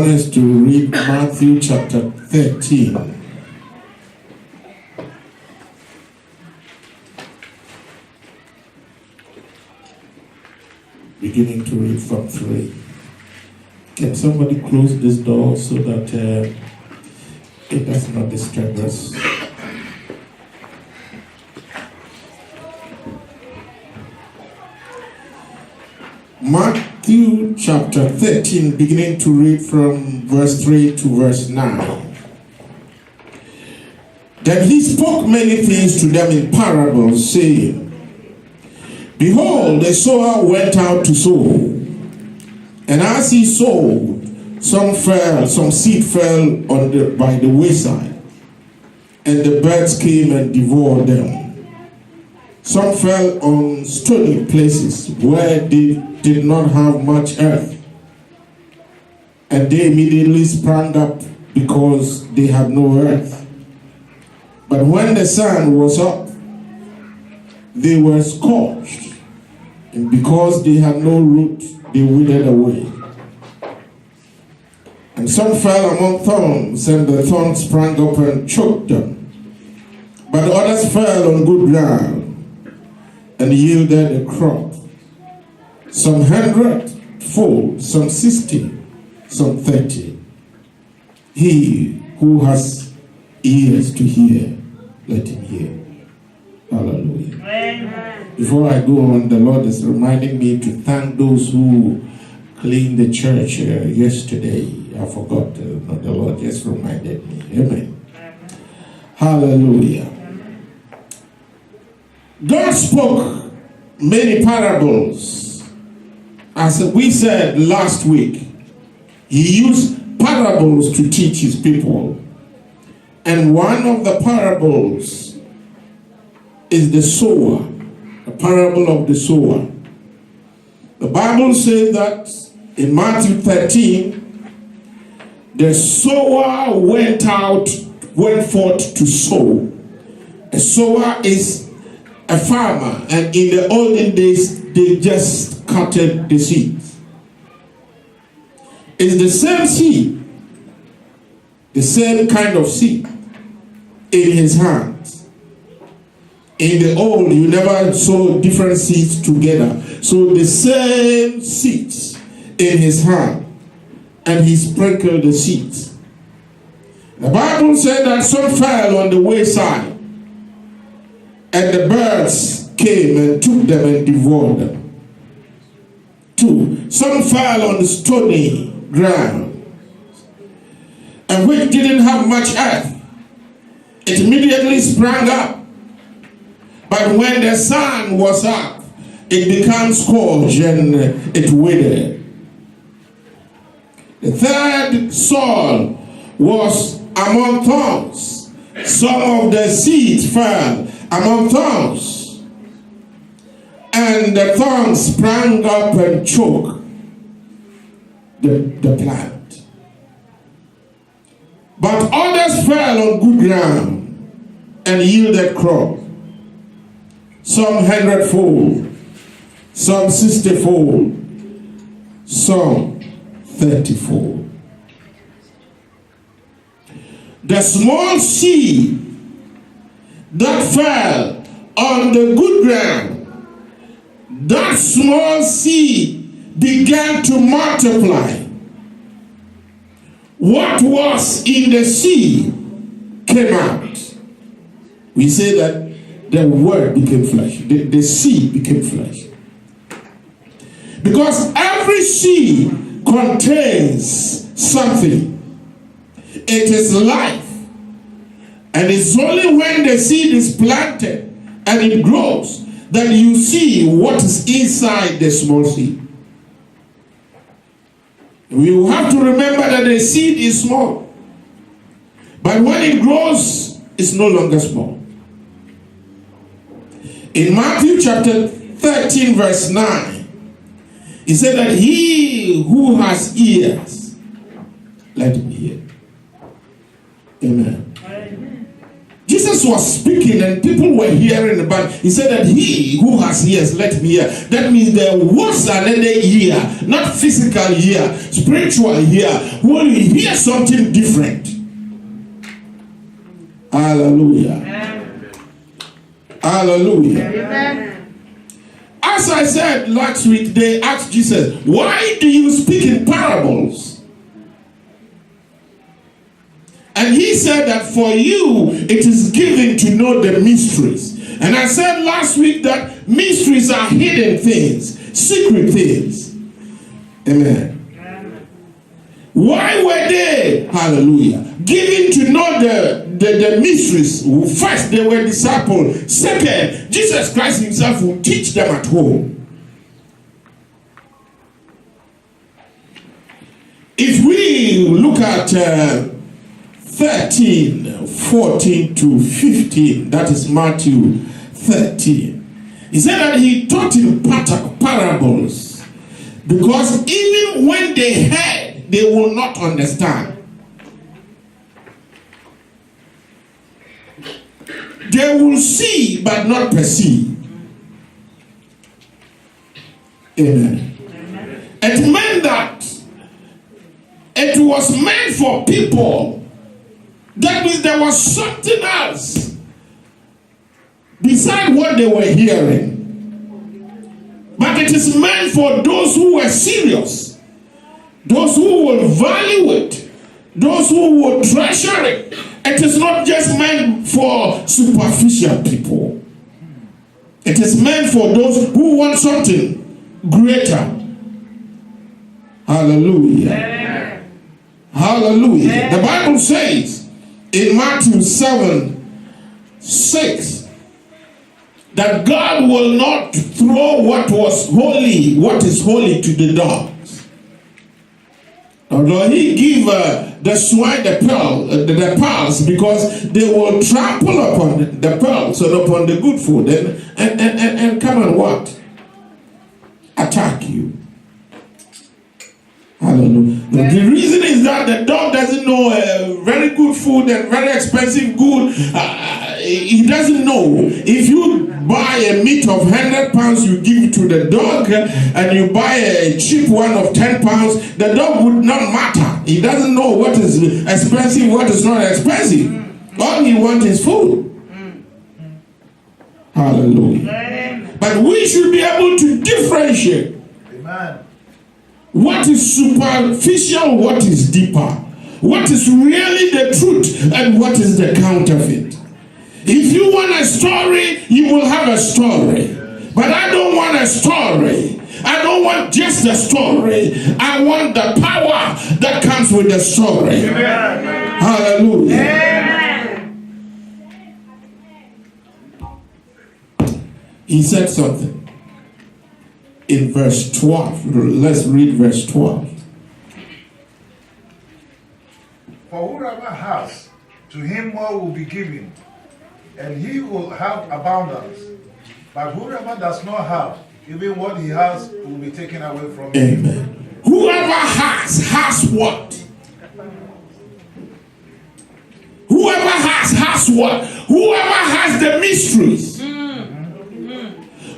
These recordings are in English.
want us to read Matthew chapter 13. Beginning to read from 3. Can somebody close this door so that it does not disturb us? Matthew chapter 13, beginning to read from verse 3 to verse 9. Then he spoke many things to them in parables, saying, Behold, a sower went out to sow. And as he sowed, some seed fell by the wayside, and the birds came and devoured them. Some fell on stony places where they did not have much earth, and they immediately sprang up because they had no earth. But when the sun was up, they were scorched, and because they had no root, they withered away. And some fell among thorns, and the thorns sprang up and choked them. But others fell on good ground and yielded a crop, some 100-fold, some 60, some 30. He who has ears to hear, let him hear. Hallelujah. Amen. Before I go on, the Lord is reminding me to thank those who cleaned the church yesterday. I forgot. The Lord just reminded me. Amen. Hallelujah. God spoke many parables. As we said last week, he used parables to teach his people. And one of the parables is the sower, the parable of the sower. The Bible says that in Matthew 13, the sower went forth to sow. A sower is a farmer, and in the olden days, they just cutted the seeds. It's the same seed, the same kind of seed in his hands. In the old, you never saw different seeds together. So the same seeds in his hand, and he sprinkled the seeds. The Bible said that some fell on the wayside, and the birds came and took them and devoured them. 2. Some fell on the stony ground, and which didn't have much earth. It immediately sprang up. But when the sun was up, it became scorched and it withered. The third soil was among thorns. Some of the seeds fell among thorns, and the thorns sprang up and choked the plant. But others fell on good ground and yielded crop, some 100-fold, some 60-fold, some 30-fold. The small seed that fell on the good ground, that small seed began to multiply. What was in the seed came out. We say that the word became flesh. The seed became flesh. Because every seed contains something. It is life. And it's only when the seed is planted and it grows that you see what is inside the small seed. You have to remember that the seed is small. But when it grows, it's no longer small. In Matthew chapter 13 verse 9, he said that he who has ears, let him hear. Amen. Jesus Jesus was speaking and people were hearing, but he said that he who has ears, let him hear. That means there was another ear, not physical ear, spiritual ear, when you hear something different. Hallelujah. Amen. Hallelujah. Amen. As I said last week, they asked Jesus, why do you speak in parables? And he said that for you, it is given to know the mysteries. And I said last week that mysteries are hidden things, secret things. Amen. Why were they, hallelujah, given to know the mysteries? First, they were disciples. Second, Jesus Christ himself will teach them at home. If we look at 13, 14 to 15, that is Matthew 13. He said that he taught in parables, because even when they heard, they will not understand. They will see but not perceive. Amen. It meant that it was meant for people. That means there was something else beside what they were hearing. But it is meant for those who were serious, those who will value it, those who will treasure it. It is not just meant for superficial people. It is meant for those who want something greater. Hallelujah. Amen. Hallelujah. Amen. The Bible says in Matthew 7:6 that God will not throw what is holy to the dogs. Although he give the swine the pearls, because they will trample upon the pearls and upon the good food and come and what? Attack you. Hallelujah. The reason is that the dog doesn't know very good food and very expensive good. He doesn't know. If you buy a meat of 100 pounds, you give it to the dog, and you buy a cheap one of 10 pounds, the dog would not matter. He doesn't know what is expensive, what is not expensive. All he wants is food. Hallelujah. But we should be able to differentiate. Amen. What is superficial, what is deeper, what is really the truth, and what is the counterfeit. If you want a story, you will have a story. But I don't want a story. I don't want just a story. I want the power that comes with the story. Amen. Hallelujah. Amen. He said something. In verse 12, let's read verse 12. For whoever has, to him more will be given, and he will have abundance. But whoever does not have, even what he has will be taken away from him. Amen. Whoever has what? Whoever has what? Whoever has the mysteries.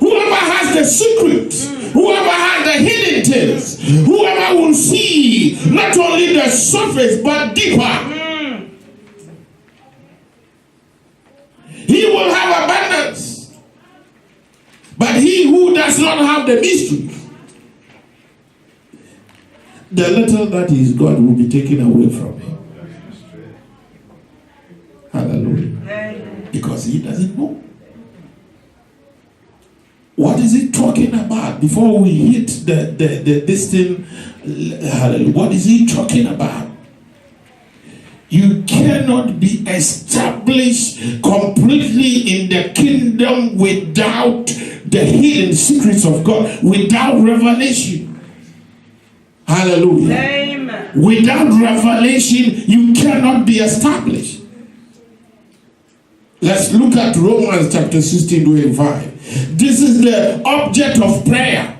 Whoever has the secrets, whoever has the hidden things, whoever will see not only the surface but deeper, he will have abundance. But he who does not have the mysteries, the little that is God will be taken away from him. Hallelujah. Because he doesn't know. What is he talking about before we hit this thing? What is he talking about? You cannot be established completely in the kingdom without the hidden secrets of God, without revelation. Hallelujah. Amen. Without revelation, you cannot be established. Let's look at Romans chapter 16:25. This is the object of prayer.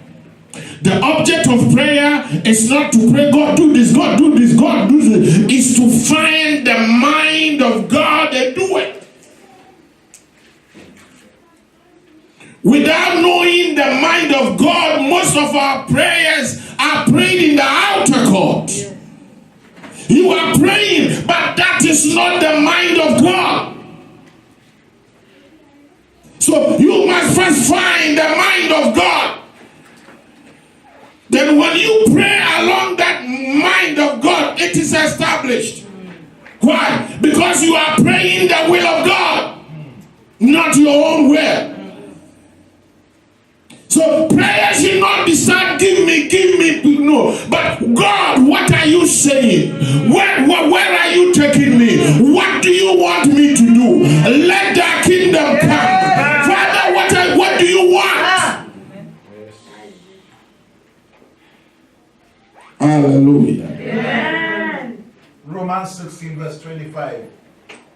The object of prayer is not to pray, God do this, God do this, God do this. It's to find the mind of God and do it. our prayers are prayed in the outer court. You are praying, but that is not the mind of God. So you must first find the mind of God. Then when you pray along that mind of God, it is established. Why? Because you are praying the will of God, not your own will. So prayer should not be said, give me, no. But God, what are you saying? Where are you taking me? What do you want me to do? Let the kingdom come. Father, what do you want? Hallelujah. Amen. Romans 16 verse 25.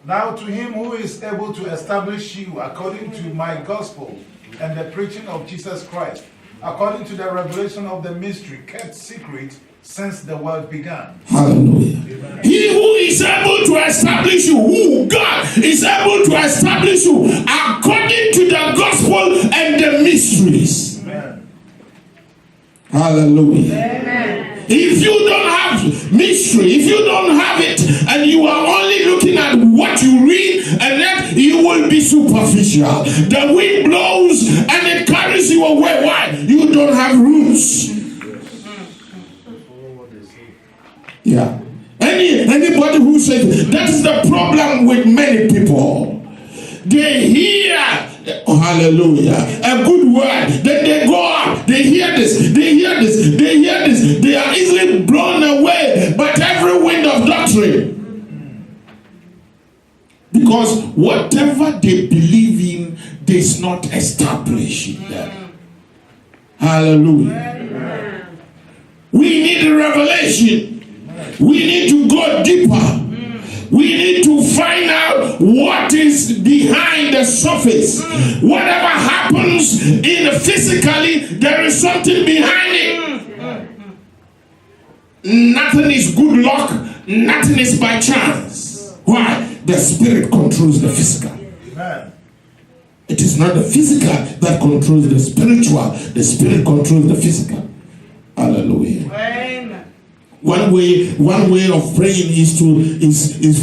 Now to him who is able to establish you according to my gospel and the preaching of Jesus Christ, according to the revelation of the mystery kept secret since the world began. Hallelujah. Amen. He who is able to establish you, who God is able to establish you according to the gospel and the mysteries. Amen. Hallelujah. Amen. If you don't have mystery, if you don't have it, and you are only looking at what you read, and then you will be superficial. The wind blows and it carries you away. Why? You don't have roots. Yeah. Anybody who says that is the problem with many people. They hear, hallelujah, a good word, then they go out, they hear this, they are easily blown away by every wind of doctrine. Because whatever they believe in is not established in them. Hallelujah. Amen. We need a revelation. We need to go deeper. We need to find out what is behind the surface. Whatever happens physically, there is something behind it. Nothing is good luck. Nothing is by chance. Why? The spirit controls the physical. It is not the physical that controls the spiritual. The spirit controls the physical. Hallelujah. Amen. One way of praying is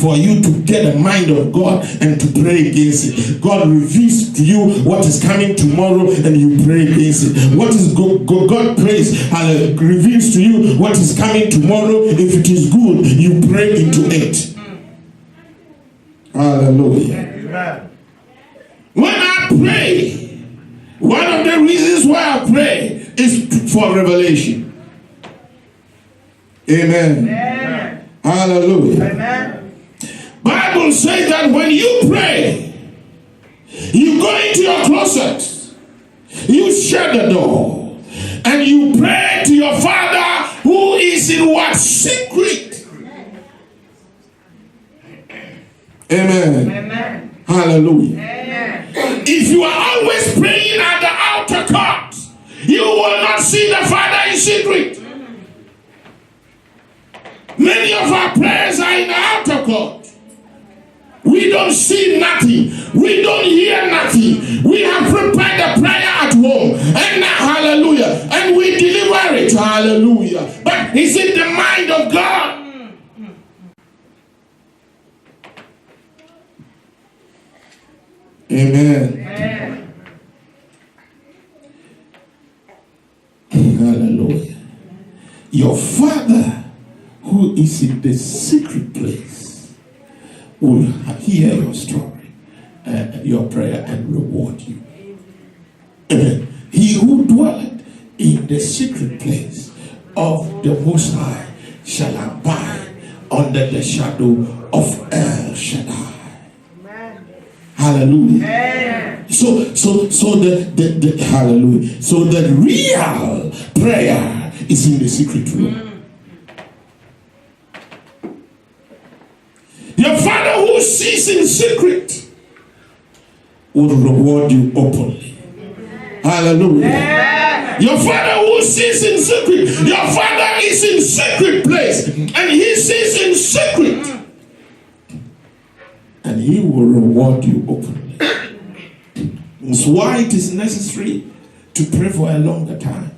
for you to get the mind of God and to pray against it. God reveals to you what is coming tomorrow and you pray against it. What is God prays and reveals to you what is coming tomorrow. If it is good, you pray into it. Hallelujah. Amen. When I pray, one of the reasons why I pray is for revelation. Amen. Amen. Hallelujah. Amen. Bible says that when you pray, you go into your closet, you shut the door, and you pray to your Father who is in what? Secret. Amen. Amen. Hallelujah. Amen. If you are always praying at the outer court, you will not see the Father in secret. Many of our prayers are in the outer court. We don't see nothing. We don't hear nothing. We have prepared the prayer at home. And now, hallelujah. And we deliver it. Hallelujah. But is it the mind of God? Amen. Hallelujah. Your Father who is in the secret place will hear your story, your prayer, and reward you. Amen. He who dwelleth in the secret place of the Most High shall abide under the shadow of El Shaddai. Hallelujah. Amen. So the hallelujah. So the real prayer is in the secret room. Your Father who sees in secret will reward you openly. Hallelujah. Amen. Your Father who sees in secret, your Father is in secret place, and He sees in secret, and He will reward you openly. That's why it is necessary to pray for a longer time.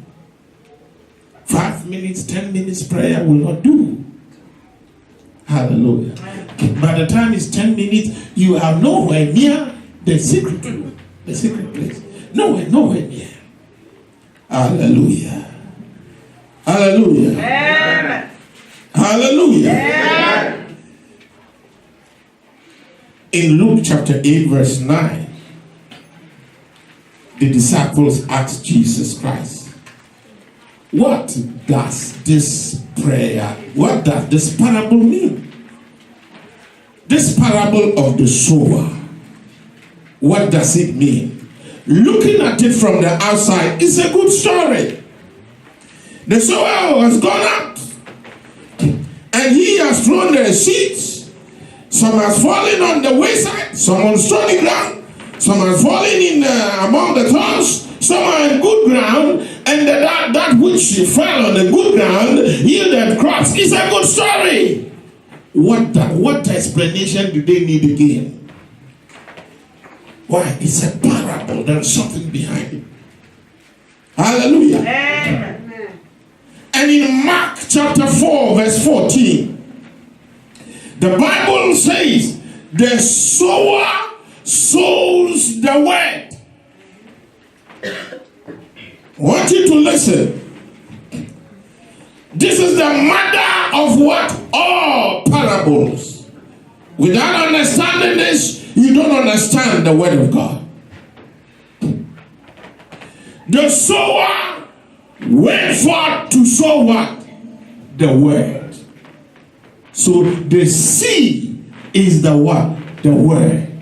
5 minutes, 10 minutes prayer will not do. Hallelujah. By the time it's 10 minutes, you are nowhere near the secret room, the secret place. Nowhere near. Hallelujah. Hallelujah. Amen. Hallelujah. Amen. In Luke chapter 8, verse 9, the disciples asked Jesus Christ, what does this prayer, what does this parable mean? This parable of the sower, what does it mean? Looking at it from the outside, it's a good story. The sower has gone out and he has thrown the seeds. Some has fallen on the wayside, some on stony ground, some has fallen in among the thorns, some are in good ground, and that which fell on the good ground yielded crops. It's a good story. What explanation do they need again? Why? It's a parable. There's something behind it. Hallelujah. Amen. And in Mark chapter 4, verse 14, the Bible says, the sower sows the word. I want you to listen. This is the mother of what? All parables. Without understanding this, you don't understand the word of God. The sower went forth to sow what? The word. So the seed is the what? The word.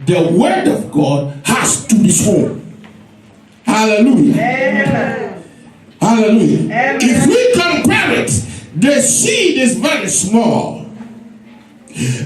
The word of God has to be sown. Hallelujah. Amen. Hallelujah. Amen. If we compare it, the seed is very small.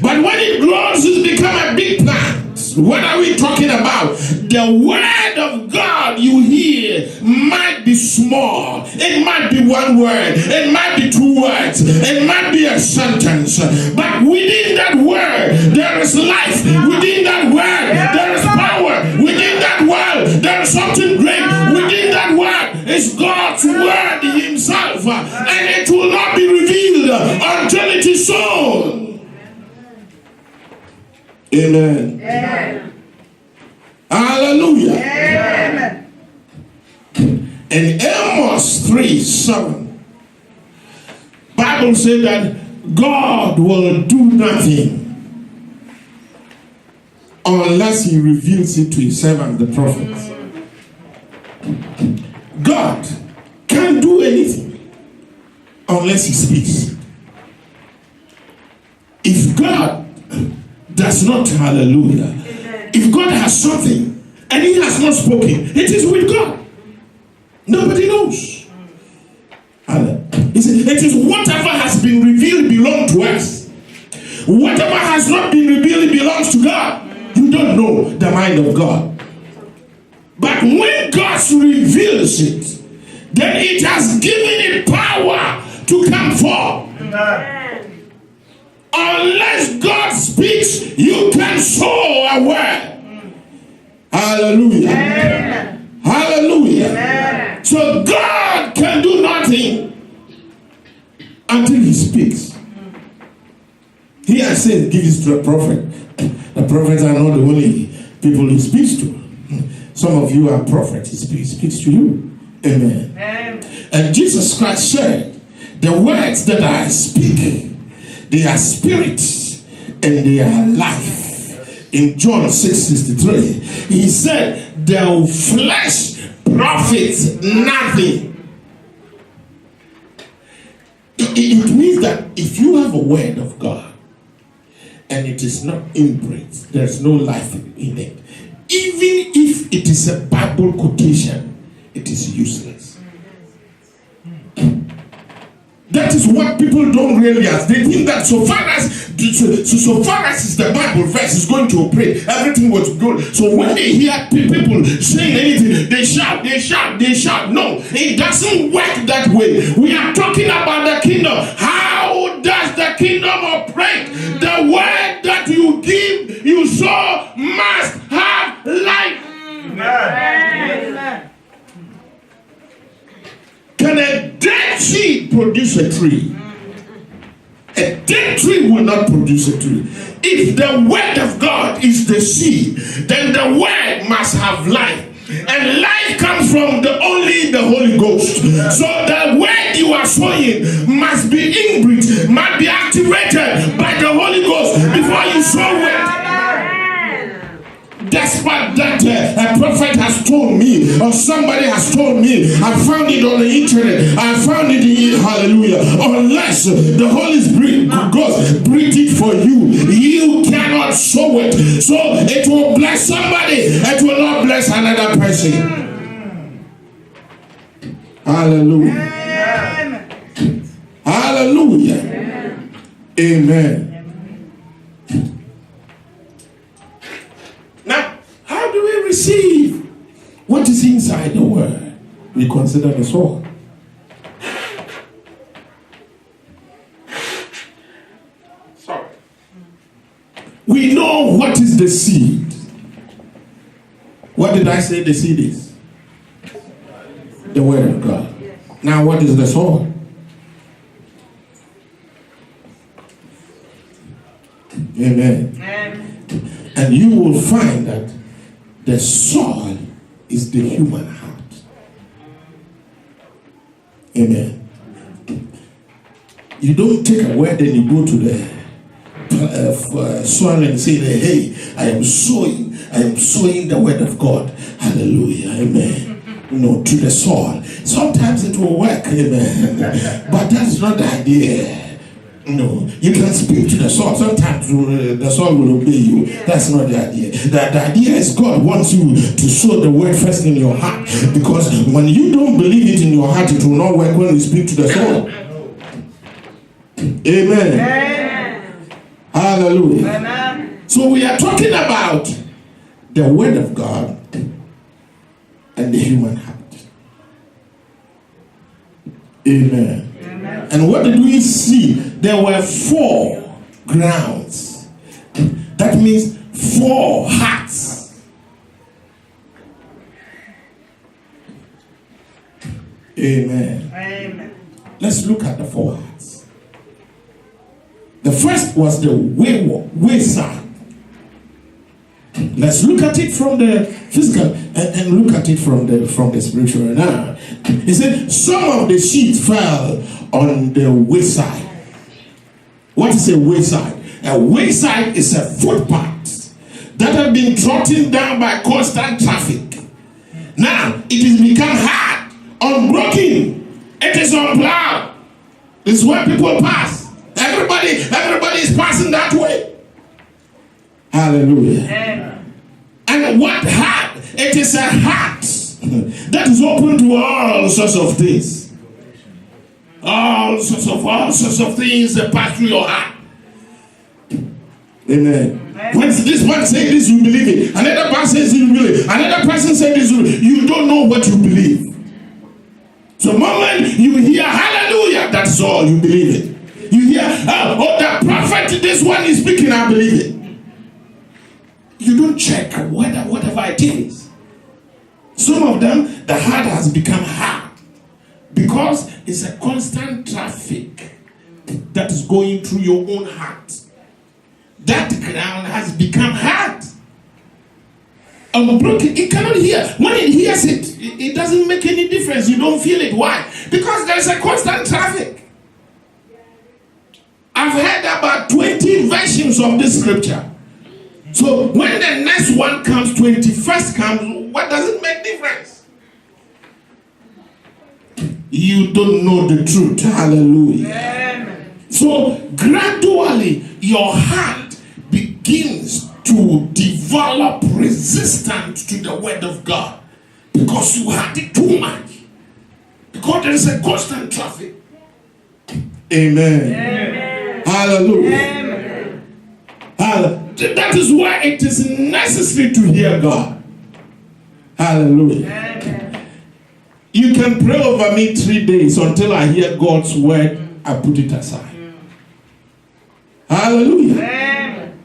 But when it grows, it becomes a big plant. What are we talking about? The word of God you hear might be small. It might be one word. It might be 2 words. It might be a sentence. But within that word, there is life. Within that word, there is power. Within that word, there is something great. Within that word is God's word himself. And it will not be revealed until it is sown. Amen. Amen. Hallelujah. Amen. In Amos 3:7, Bible says that God will do nothing unless he reveals it to his servant, the prophets. God can't do anything unless he speaks. If God does not, hallelujah, if God has something and he has not spoken, it is with God. Nobody knows. It is whatever has been revealed belongs to us. Whatever has not been revealed belongs to God. You don't know the mind of God. But when God reveals it, then it has given it power to come forth. Amen. Unless God speaks, you can sow a word. Hallelujah. Amen. Hallelujah. Amen. So God can do nothing until he speaks. He has said, give it to a prophet. The prophets are not the only people he speaks to. Some of you are prophets. He speaks to you. Amen. Amen. And Jesus Christ said, the words that I speak, they are spirit and they are life. In John 6:63, he said, the flesh profits nothing. It means that if you have a word of God and it is not inbred, there's no life in it. Even if it is a Bible quotation, it is useless. That is what people don't realize. They think that so far as it's the Bible verse is going to operate, everything was good. So when they hear people saying anything, they shout. No, it doesn't work that way. We are talking about the kingdom. How does the kingdom operate? The word that you give, you sow, must have life. Amen. Can a tree. A dead tree will not produce a tree. If the word of God is the seed, then the word must have life. And life comes from only the Holy Ghost. So the word you are sowing must be inbred, must be activated by the Holy Ghost before you sow it. Despite that a prophet has told me, or somebody has told me, I found it on the internet, I found it in, hallelujah. Unless the Holy Spirit God breathed it for you, you cannot sow it. So it will bless somebody, it will not bless another person. Hallelujah. Hallelujah. Amen. Now, how do we receive what is inside the word? We consider the soul. Sorry. We know what is the seed. What did I say the seed is? The word of God. Now, what is the soul? Amen. And you will find that the soil is the human heart. Amen. You don't take a word and you go to the soil and say, hey, I am sowing the word of God. Hallelujah. Amen. To the soil. Sometimes it will work. Amen. But that's not the idea. No, you can speak to the soul. Sometimes the soul will obey you. That's not the idea. The idea is God wants you to sow the word first in your heart. Because when you don't believe it in your heart, it will not work when you speak to the soul. Amen. Amen. Hallelujah. Amen. So we are talking about the word of God and the human heart. Amen. And what did we see? There were 4 grounds. That means 4 hearts. Amen. Amen. Let's look at the 4 hearts. The first was the wayside. Let's look at it from the physical and look at it from the spiritual. Now, he said some of the seed fell on the wayside. What is a wayside? A wayside is a footpath that has been trodden down by constant traffic. Now it has become hard, unbroken. It is unplowed. It's where people pass. Everybody is passing that way. Hallelujah. Amen. And what heart? It is a heart that is open to all sorts of things. All sorts of things that pass through your heart. Amen. When this one says this, you believe it. Another person says you believe it. Another person says this, you don't know what you believe. So the moment you hear hallelujah, that's all, you believe it. You hear, the prophet, this one is speaking, I believe it. You don't check whatever it is. Some of them, the heart has become hard because it's a constant traffic that is going through your own heart. That ground has become hard. Unbroken, it cannot hear. When it hears it, it doesn't make any difference. You don't feel it. Why? Because there's a constant traffic. I've heard about 20 versions of this scripture. So when the next one comes, 21st comes, what does it make difference? You don't know the truth. Hallelujah. Amen. So gradually your heart begins to develop resistance to the word of God because you had it too much. Because there is a constant traffic. Amen. Amen. Hallelujah. Amen. Hallelujah. That is why it is necessary to hear God. Hallelujah. Amen. You can pray over me 3 days until I hear God's word, I put it aside. Hallelujah. Amen.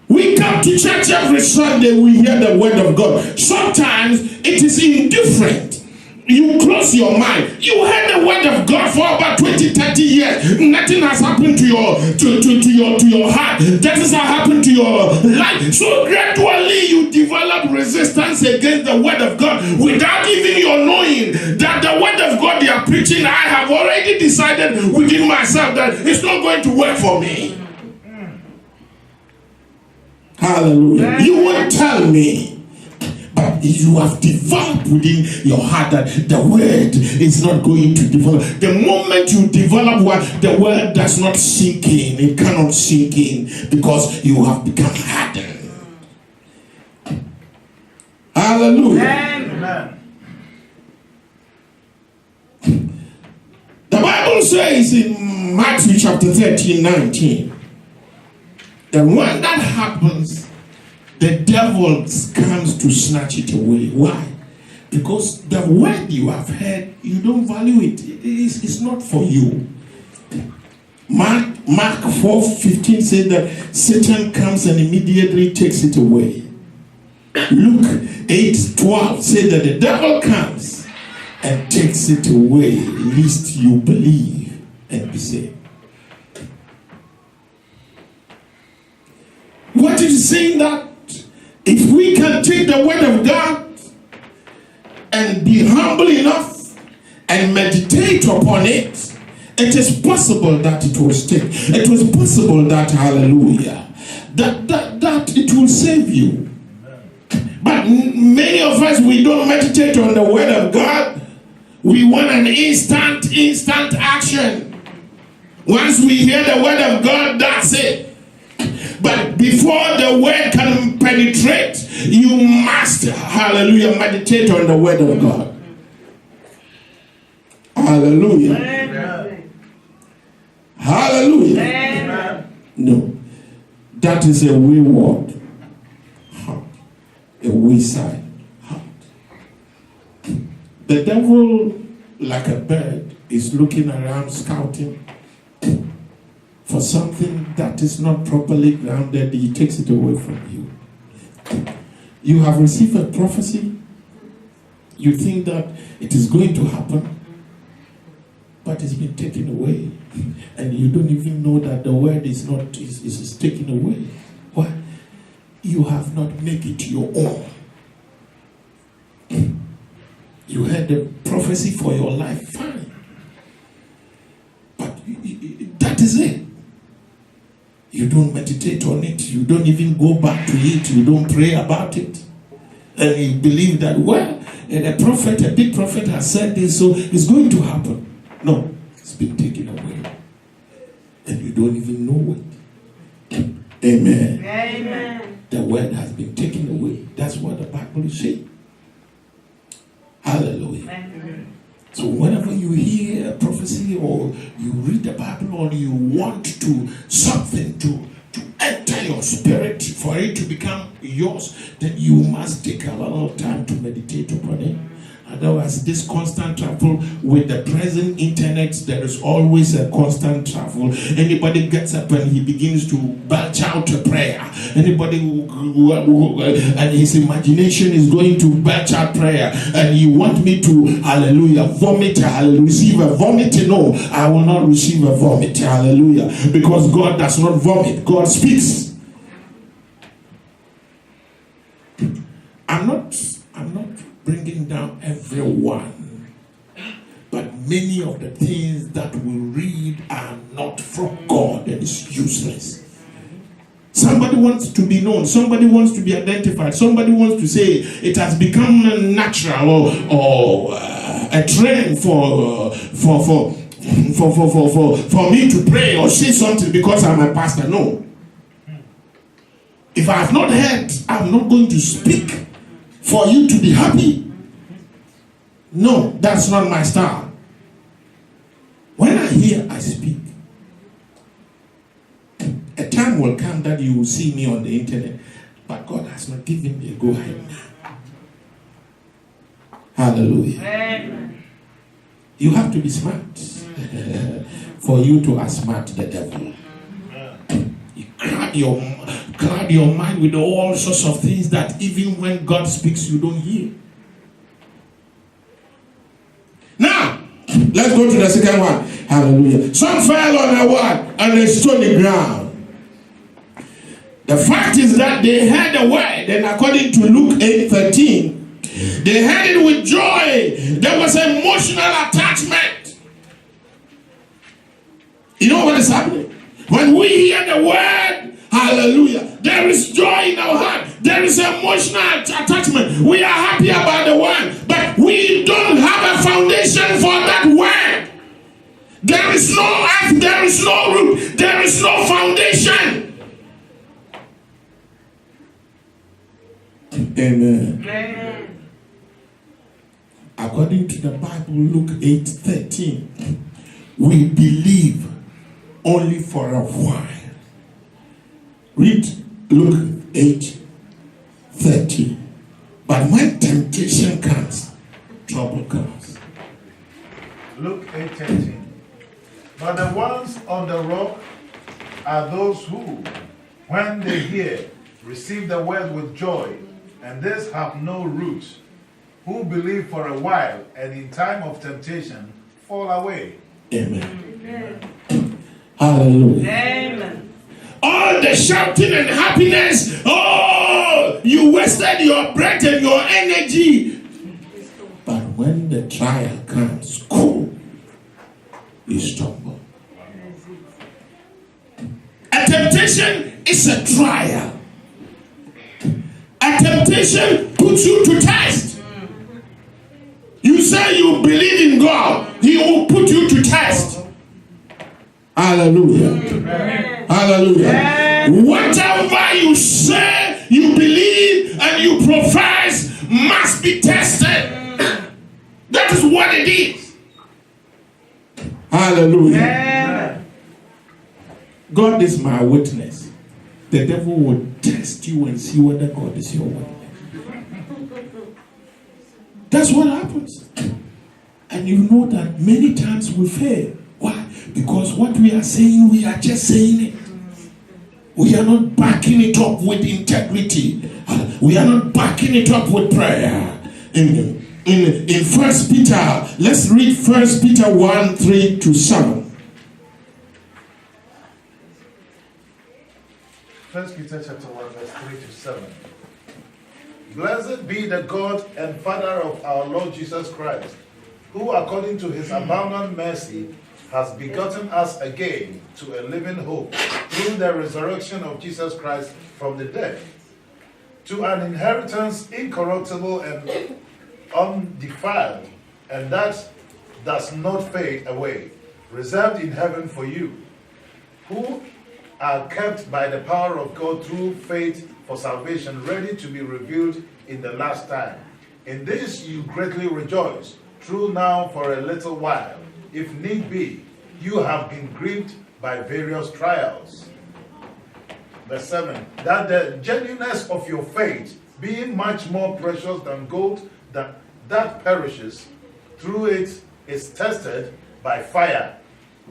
We come to church every Sunday, we hear the word of God. Sometimes it is indifferent. you close your mind. You heard the word of God for about 20, 30 years. Nothing has happened to your heart. That is what happened to your life. So gradually you develop resistance against the word of God without even your knowing that the word of God they are preaching, I have already decided within myself that it's not going to work for me. Hallelujah. You won't tell me. But you have developed within your heart that the word is not going to develop. The moment you develop what the word does not sink in, it cannot sink in because you have become hardened. Hallelujah. Amen. The Bible says in Matthew chapter 13:19 that when that happens, the devil comes to snatch it away. Why? Because the word you have heard, you don't value it. It's not for you. Mark 4:15 said that Satan comes and immediately takes it away. Luke 8:12 said that the devil comes and takes it away, lest you believe and be saved. What it is saying that if we can take the word of God and be humble enough and meditate upon it, it is possible that it will stick. It was possible that, hallelujah, that it will save you. But many of us, we don't meditate on the word of God. We want an instant action. Once we hear the word of God, that's it. But before the word can penetrate, you must, hallelujah, meditate on the word of God. Hallelujah. Amen. Hallelujah. Amen. No. That is a wayward heart. A wayside heart. The devil, like a bird, is looking around scouting for something that is not properly grounded. He takes it away from you. You have received a prophecy. You think that it is going to happen, but it's been taken away. And you don't even know that the word is taken away. Why? You have not made it your own. You heard the prophecy for your life, fine. But that is it. You don't meditate on it. You don't even go back to it. You don't pray about it. And you believe that, well, a big prophet has said this, so it's going to happen. No, it's been taken away. And you don't even know it. Amen. Amen. The word has been taken away. That's what the Bible is saying. Hallelujah. Amen. So whenever you hear a prophecy or you read the Bible or you want something to enter your spirit for it to become yours, then you must take a lot of time to meditate upon it. Otherwise, this constant travel with the present internet, there is always a constant travel. Anybody gets up and he begins to belch out a prayer. Anybody and his imagination is going to belch out prayer. And you want me to, hallelujah, vomit, hallelujah, receive a vomit? No, I will not receive a vomit, hallelujah. Because God does not vomit, God speaks. I'm not bringing down everyone, but many of the things that we read are not from God and it's useless. Somebody wants to be known, somebody wants to be identified, somebody wants to say it has become natural or a trend for me to pray or say something because I'm a pastor. No. If I have not heard, I'm not going to speak for you to be happy. No, that's not my style. When I hear, I speak. A time will come that you will see me on the internet, but God has not given me a go ahead now. Hallelujah. Amen. You have to be smart for you to outsmart the devil. You crowd your mind with all sorts of things that even when God speaks, you don't hear. Let's go to the second one. Hallelujah. Some fell on a what? On a stony ground. The fact is that they heard the word, and according to Luke 8:13, they heard it with joy. There was emotional attachment. You know what is happening? When we hear the word, hallelujah, there is joy in our heart. There is emotional attachment. We are happy about the word, but we don't have a foundation for that word. There is no earth, there is no root, there is no foundation. Amen. Amen. According to the Bible, Luke 8:13, we believe only for a while. Read Luke 8:13. But when temptation comes, trouble comes. Luke 8:13. But the ones on the rock are those who, when they hear, receive the word with joy, and this have no root, who believe for a while, and in time of temptation fall away. Amen. Hallelujah. Amen. All the shouting and happiness, oh, you wasted your breath and your energy. But when the trial comes, cool, you stumble. A temptation is a trial. A temptation puts you to test. You say you believe in God, He will put you to test. Hallelujah. Amen. Hallelujah. Amen. Whatever you say, you believe, and you profess must be tested. That is what it is. Hallelujah. Amen. God is my witness. The devil will test you and see whether God is your witness. That's what happens. And you know that many times we fail. Why? Because what we are saying, we are just saying it. We are not backing it up with integrity. We are not backing it up with prayer. In 1 Peter, let's read 1 Peter 1:3-7. 1 Peter chapter 1, verse 3-7. Blessed be the God and Father of our Lord Jesus Christ, who according to his abundant mercy has begotten us again to a living hope through the resurrection of Jesus Christ from the dead, to an inheritance incorruptible and undefiled, and that does not fade away, reserved in heaven for you, who are kept by the power of God through faith for salvation, ready to be revealed in the last time. In this you greatly rejoice, true now for a little while, if need be, you have been grieved by various trials. Verse 7, that the genuineness of your faith, being much more precious than gold that perishes, through it is tested by fire,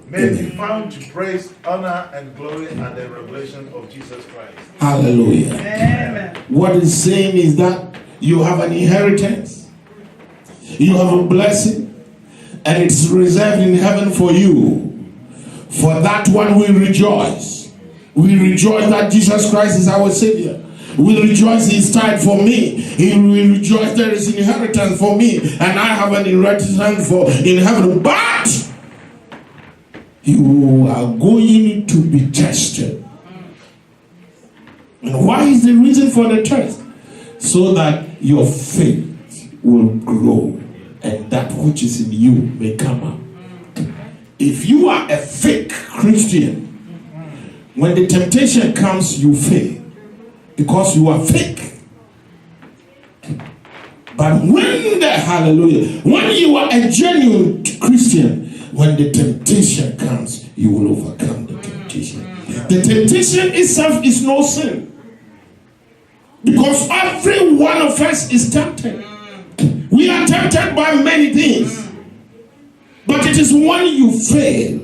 may be found to praise, honor, and glory at the revelation of Jesus Christ. Hallelujah. Amen. What it's saying is that you have an inheritance, you have a blessing, and it's reserved in heaven for you. For that one we rejoice. We rejoice that Jesus Christ is our Savior. We rejoice He's died for me. We rejoice there is inheritance for me, and I have an inheritance in heaven. But you are going to be tested. And why is the reason for the test? So that your faith will grow, and that which is in you may come out. If you are a fake Christian, when the temptation comes, you fail because you are fake. But when when you are a genuine Christian, when the temptation comes, you will overcome the temptation. The temptation itself is no sin, because every one of us is tempted. We are tempted by many things. But it is when you fail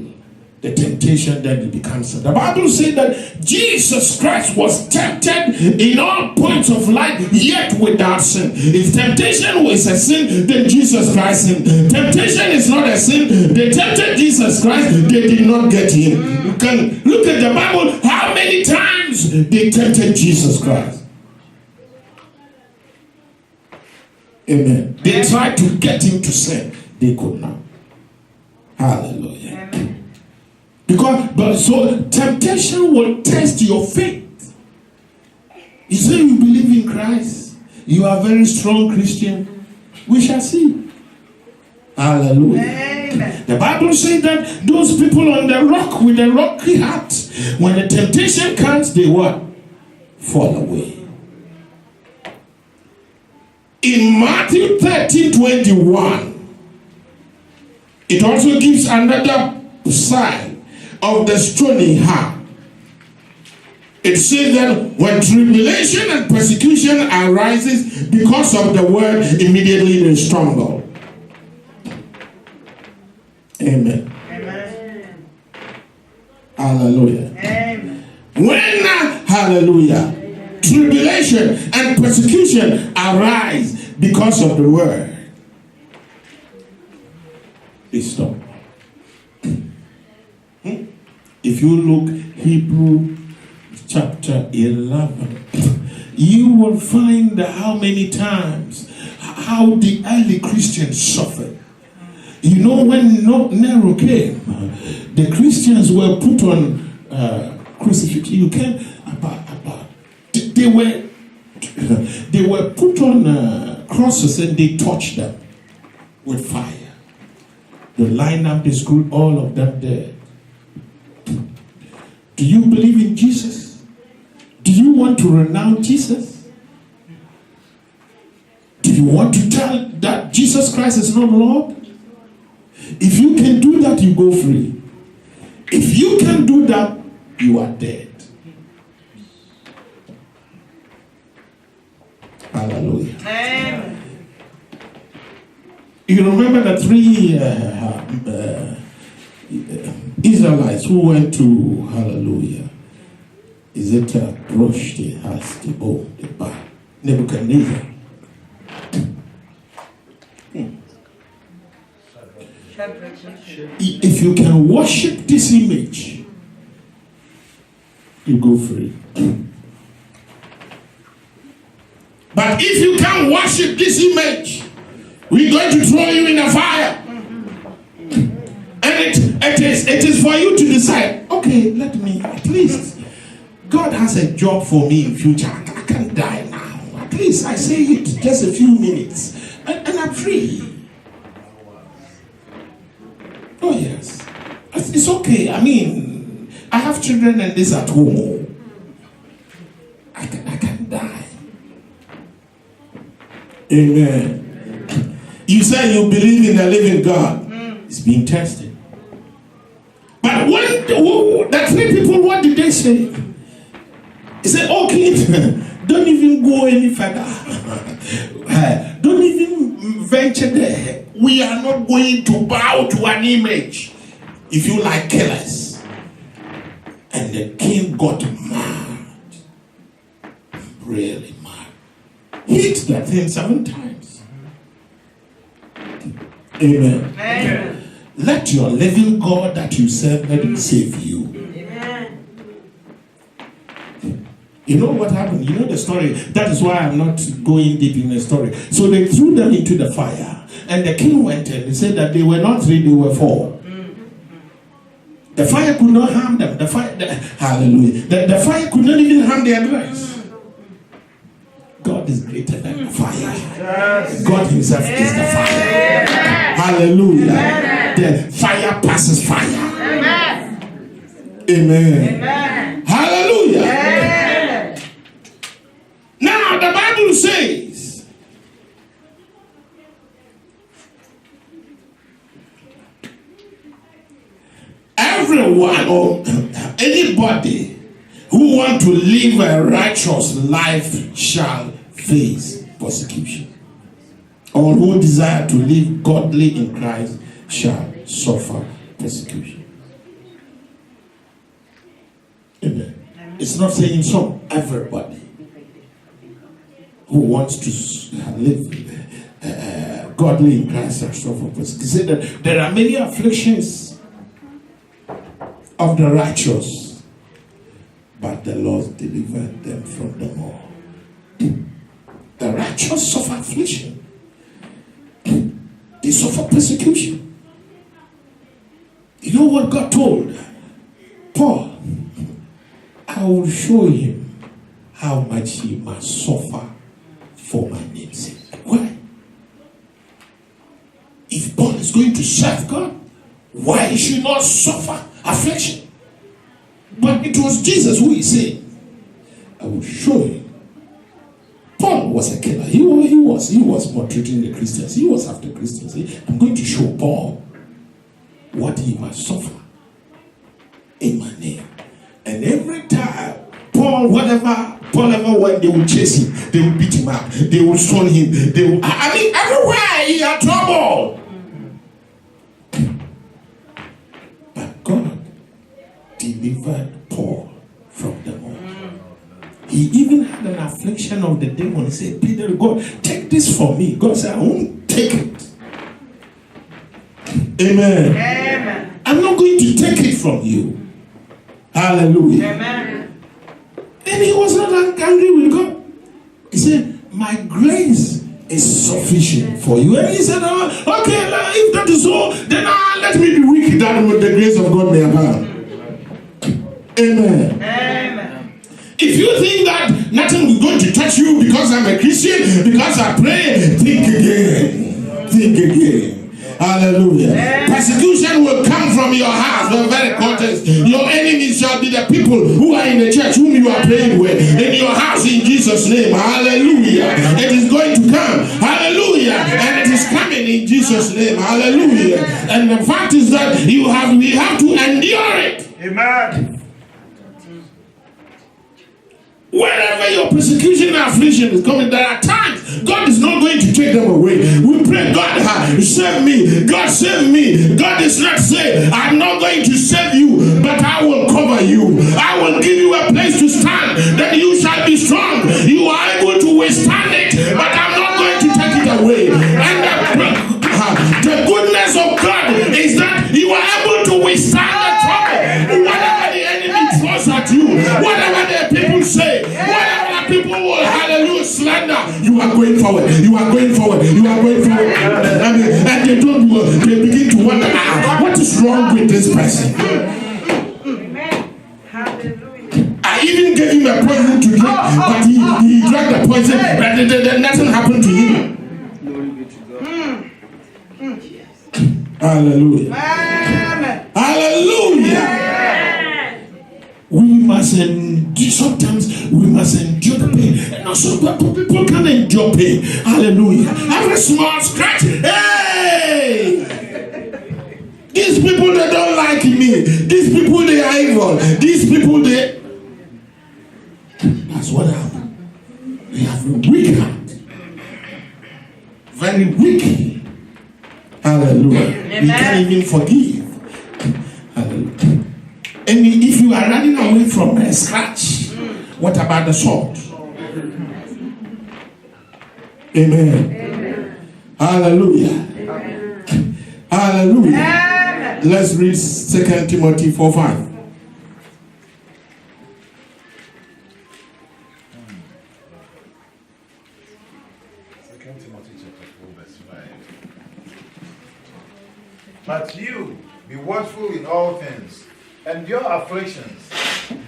the temptation, then it becomes sin. The Bible says that Jesus Christ was tempted in all points of life, yet without sin. If temptation was a sin, then Jesus Christ sinned. Temptation is not a sin. They tempted Jesus Christ, they did not get him. You can look at the Bible, how many times they tempted Jesus Christ. Amen. They tried to get him to sin. They could not. Hallelujah. So temptation will test your faith. You say you believe in Christ, you are a very strong Christian. We shall see. Hallelujah. Amen. The Bible says that those people on the rock with the rocky heart, when the temptation comes, they what? Fall away. In Matthew 13:21, it also gives another sign of the stony heart. It says that when tribulation and persecution arises because of the word, immediately they stumble. Amen. Amen. Hallelujah. Amen. When hallelujah, tribulation and persecution arise because of the word, they stop. If you look Hebrew chapter 11, you will find how many times how the early Christians suffered. You know, when Nero came, the Christians were put on crucifixion. You can't they were put on crosses and they torched them with fire. They lined up, they screwed all of them dead. Do you believe in Jesus? Do you want to renounce Jesus? Do you want to tell that Jesus Christ is not Lord? If you can do that, you go free. If you can do that, you are dead. Hallelujah. Amen. You remember the three Israelites who went to, hallelujah, is it Rosh, the Hasdebo, the Ba, Nebuchadnezzar? If you can worship this image, you go free. But if you can't worship this image, we're going to throw you in the fire. And it is for you to decide, okay, let me, at least, God has a job for me in future. I can't die now. At least I say it just a few minutes. And I'm free. Oh yes. It's okay. I mean, I have children and this at home. I can die. Amen. You say you believe in the living God. It's being tested. But when the three people, what did they say? He said, okay, don't even go any further. Don't even venture there. We are not going to bow to an image. If you like, kill us. And the king got mad. Really mad. Hit that thing 7 times. Amen. Amen. Let your living God that you serve, let him save you. Amen. You know what happened? You know the story. That is why I'm not going deep in the story. So they threw them into the fire. And the king went and he said that they were not 3, they were 4. The fire could not harm them. Hallelujah. The fire could not even harm their lives. God is greater than the fire. God himself is the fire. Hallelujah. The fire passes fire. Amen. Amen. Hallelujah. Amen. Now the Bible says, everyone or anybody who want to live a righteous life shall face persecution. All who desire to live godly in Christ shall suffer persecution. It's not saying some. Everybody who wants to live godly in Christ and suffer persecution. He said that there are many afflictions of the righteous, but the Lord delivered them from them all. The righteous suffer affliction. They suffer persecution. You know what God told Paul? I will show him how much he must suffer for my name's sake. Why? If Paul is going to serve God, why he should not suffer affliction? But it was Jesus who he said, I will show him. Paul was a killer. He was maltreating the Christians. He was after Christians. I'm going to show Paul what he must suffer in my name. And every time Paul, whatever Paul ever went, they would chase him, they would beat him up, they would stone him, everywhere he had trouble. But God delivered Paul from them all. He even had an affliction of the demon. He said, Peter, God, take this from me. God said, I won't take it. Amen. Amen. I'm not going to take it from you. Hallelujah. Amen. And he was not angry with God. He said, my grace is sufficient for you. And he said, okay, if that is so, then let me be weak that with the grace of God may abound. Amen. Amen. If you think that nothing is going to touch you because I'm a Christian, because I pray, think again. Think again. Hallelujah. Persecution will come from your house, the very context. Your enemies shall be the people who are in the church, whom you are praying with, in your house, in Jesus' name. Hallelujah. It is going to come. Hallelujah. And it is coming in Jesus' name. Hallelujah. And the fact is that we have to endure it. Amen. Wherever your persecution and affliction is coming, there are times God is not going to take them away. We pray, God, save me. God, save me. God is not saying, I'm not going to save you, but I will cover you. I will give you a place to stand, that you shall be strong. You are able to withstand it, but I'm not going to take it away. And the goodness of God is that you are able to withstand the trouble. Whatever the enemy throws at you, whatever the people say, whatever the people will, hallelujah, slander, you are going forward. You are going forward. You are going forward. And they begin to wonder, what is wrong with this person? I even gave him a poison to drink, but he drank the poison, but then nothing happened to him. Hallelujah. Hallelujah. We must endure. Sometimes we must endure the pain. And also people can endure pain. Hallelujah. Every small scratch. Hey! These people, they don't like me. These people, they are evil. These people, they... That's what happened. They have a weak heart. Very weak. Hallelujah. Amen. We can't even forgive. Hallelujah. And if you are running away from a scratch, what about the sword? Amen. Amen. Hallelujah. Amen. Hallelujah. Amen. Let's read 2 Timothy 4:5. 2 Timothy chapter 4, verse 5. But you, be watchful in all things, endure afflictions,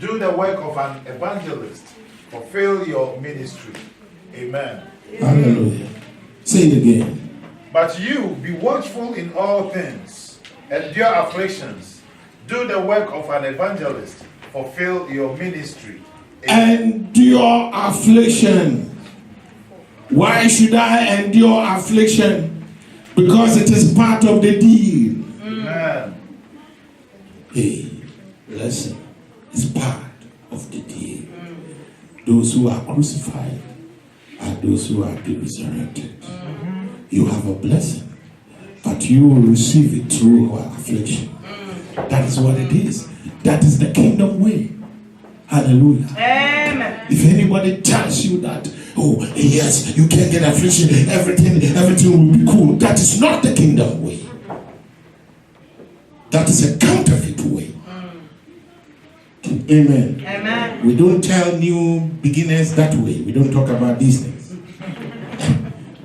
do the work of an evangelist, fulfill your ministry. Amen. Hallelujah. Say it again. But you, be watchful in all things, endure afflictions, do the work of an evangelist, fulfill your ministry. Amen. Endure affliction. Why should I endure affliction? Because it is part of the deal. Amen. Hey, listen, it's part of the deal. Those who are crucified are those who are resurrected. You have a blessing, but you will receive it through affliction. That is what it is. That is the kingdom way. Hallelujah. Amen. If anybody tells you that, oh yes, you can get affliction, everything will be cool, that is not the kingdom way. That is a counterfeit way. Amen. Amen. We don't tell new beginners that way. We don't talk about these things.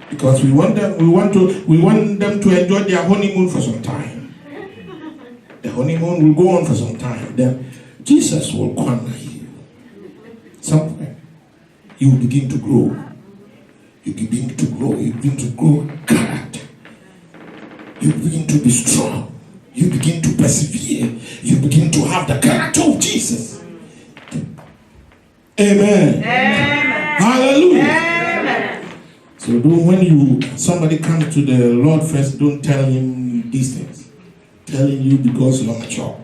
Because we want them to enjoy their honeymoon for some time. The honeymoon will go on for some time. Then Jesus will corner you. Somewhere you will begin to grow. You begin to grow. You begin to grow character. You begin to be strong. You begin to persevere. You begin to have the character of Jesus. Amen. Amen. Hallelujah. Amen. So when somebody comes to the Lord first, don't tell him these things. Telling you because you're mature.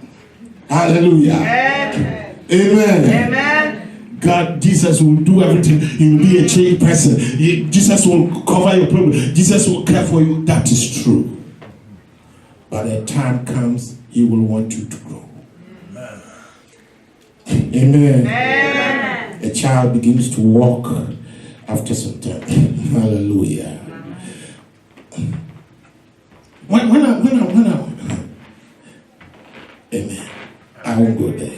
Hallelujah. Amen. Amen. Amen. God, Jesus will do everything. He will be a changed person. Jesus will cover your problem. Jesus will care for you. That is true. But the time comes, he will want you to grow. Amen. Amen. A child begins to walk after some time. Hallelujah. Amen. I won't go there.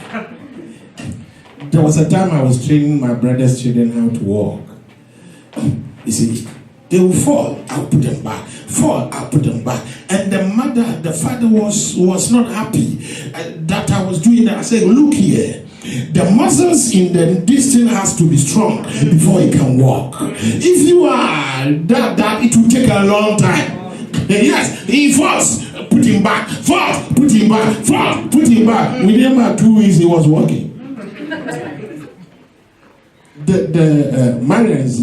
There was a time I was training my brother's children how to walk. You see, they will fall, I'll put them back. Fall, I'll put them back. And the father was not happy that I was doing that. I said, look here. The muscles in this thing has to be strong before he can walk. If you are that it will take a long time. Yes, he falls, put him back, fall, put him back, fall, put him back. Within about 2 weeks, he was walking. The Marian's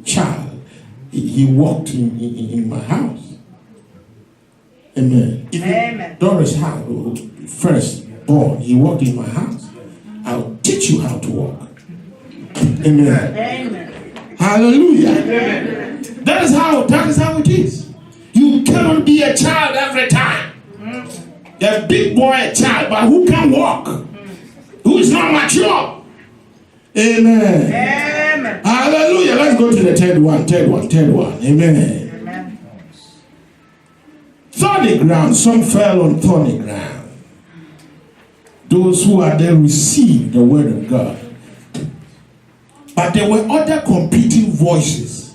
child, he walked in my house. Amen. Amen. Doris' house, first born, he walked in my house. I'll teach you how to walk. Amen. Amen. Hallelujah. Amen. That is how it is. You cannot be a child every time. A big boy, a child, but who can walk? Who is not mature? Amen. Amen. Hallelujah. Let's go to the third one. Amen. Amen. Thorny ground. Some fell on thorny ground. Those who are there received the word of God. But there were other competing voices.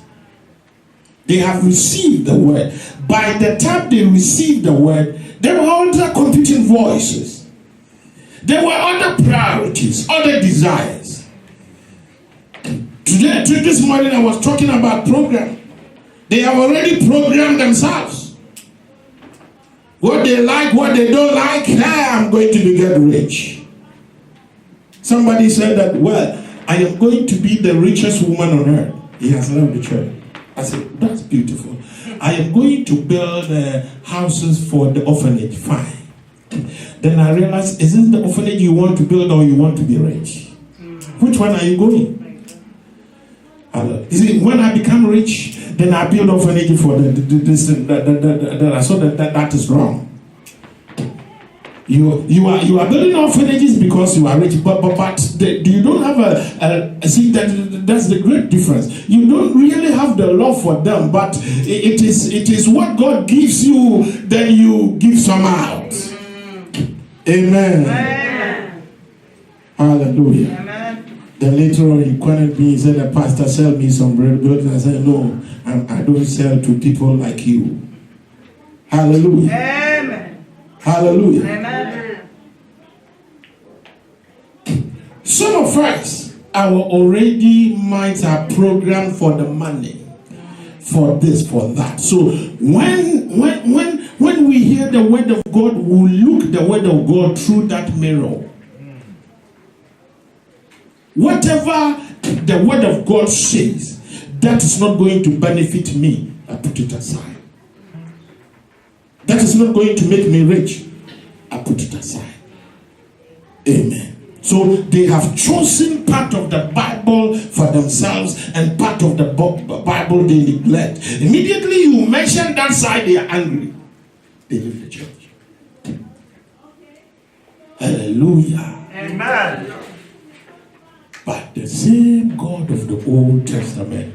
They have received the word. By the time they received the word, there were other competing voices. There were other priorities, other desires. Today, this morning, I was talking about program. They have already programmed themselves. What they like, what they don't like, hey, I'm going to get rich. Somebody said that, well, I am going to be the richest woman on earth. He has left the church. I said, that's beautiful. I am going to build houses for the orphanage. Fine. Then I realized, is it the orphanage you want to build or you want to be rich? Which one are you going? You see, when I become rich, then I build orphanage for this. I saw that is wrong. You are building orphanages because you are rich, but you don't have see that's the great difference. You don't really have the love for them, but it is what God gives you, then you give some out. Amen. Amen. Hallelujah. Amen. Then later on he cornered me, he said, the pastor, sell me some bread. I said, no, I don't sell to people like you. Hallelujah. Amen. Hallelujah. Amen. Some of us, our already minds are programmed for the money, for this, for that. So when we hear the word of God, we look the word of God through that mirror. Whatever the word of God says, that is not going to benefit me, I put it aside. That is not going to make me rich, I put it aside. Amen. So they have chosen part of the Bible for themselves and part of the Bible they neglect. Immediately you mention that side, they are angry. They leave the church. Hallelujah. Amen. But the same God of the Old Testament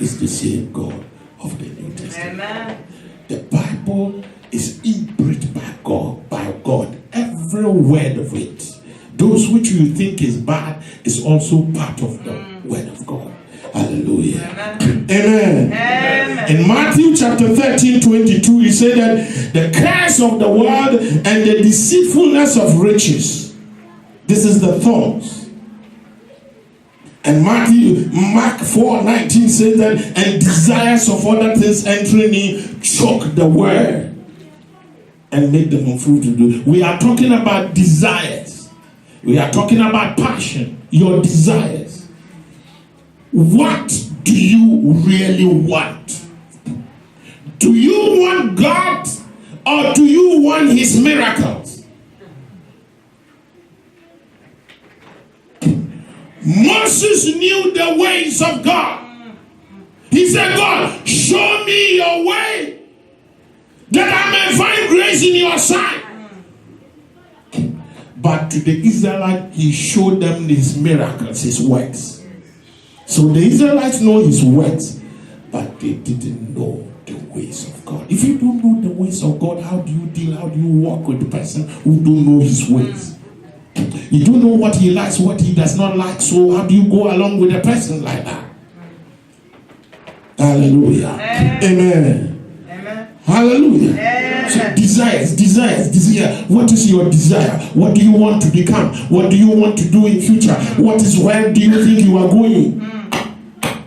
is the same God of the New Testament. Amen. The Bible is inbred by God. Every word of it. Those which you think is bad is also part of the word of God. Hallelujah. Amen. Amen. In Matthew chapter 13:22, he said that the curse of the world and the deceitfulness of riches. This is the thorns. And Mark 4:19 says that, and desires of other things entering in choke the word and make them unfruitful. We are talking about desires. We are talking about passion, your desires. What do you really want? Do you want God or do you want his miracles? Moses knew the ways of God. He said, God, show me your way that I may find grace in your sight. But to the Israelites, he showed them his miracles, his works. So the Israelites know his works, but they didn't know the ways of God. If you don't know the ways of God, how do you deal, how do you walk with the person who don't know his ways? You don't know what he likes, what he does not like, so how do you go along with a person like that? Hallelujah. Amen. Amen. Hallelujah. Amen. So desire. What is your desire? What do you want to become? What do you want to do in future? Where do you think you are going?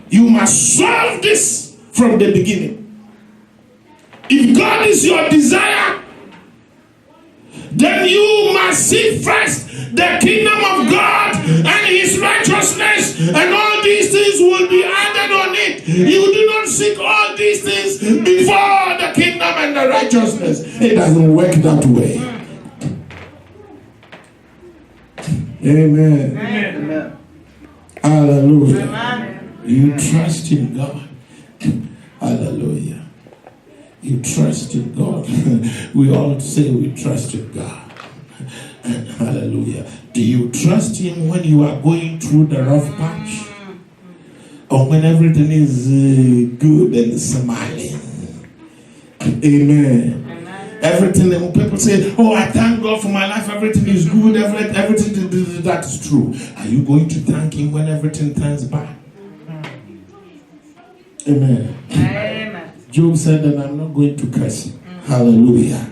You must solve this from the beginning. If God is your desire, then you must seek first the kingdom of God and his righteousness, and all these things will be added on it. You do not seek all these things before the kingdom and the righteousness. It doesn't work that way. Amen. Amen. Hallelujah. Amen. You trust in God. Hallelujah. You trust in God. We all say we trust in God. Hallelujah. Do you trust him when you are going through the rough patch? Or when everything is good and smiling? Amen. Everything, when people say, oh, I thank God for my life, everything is good, everything that is true. Are you going to thank him when everything turns bad? Amen. Amen. Job said that I'm not going to curse him. Hallelujah.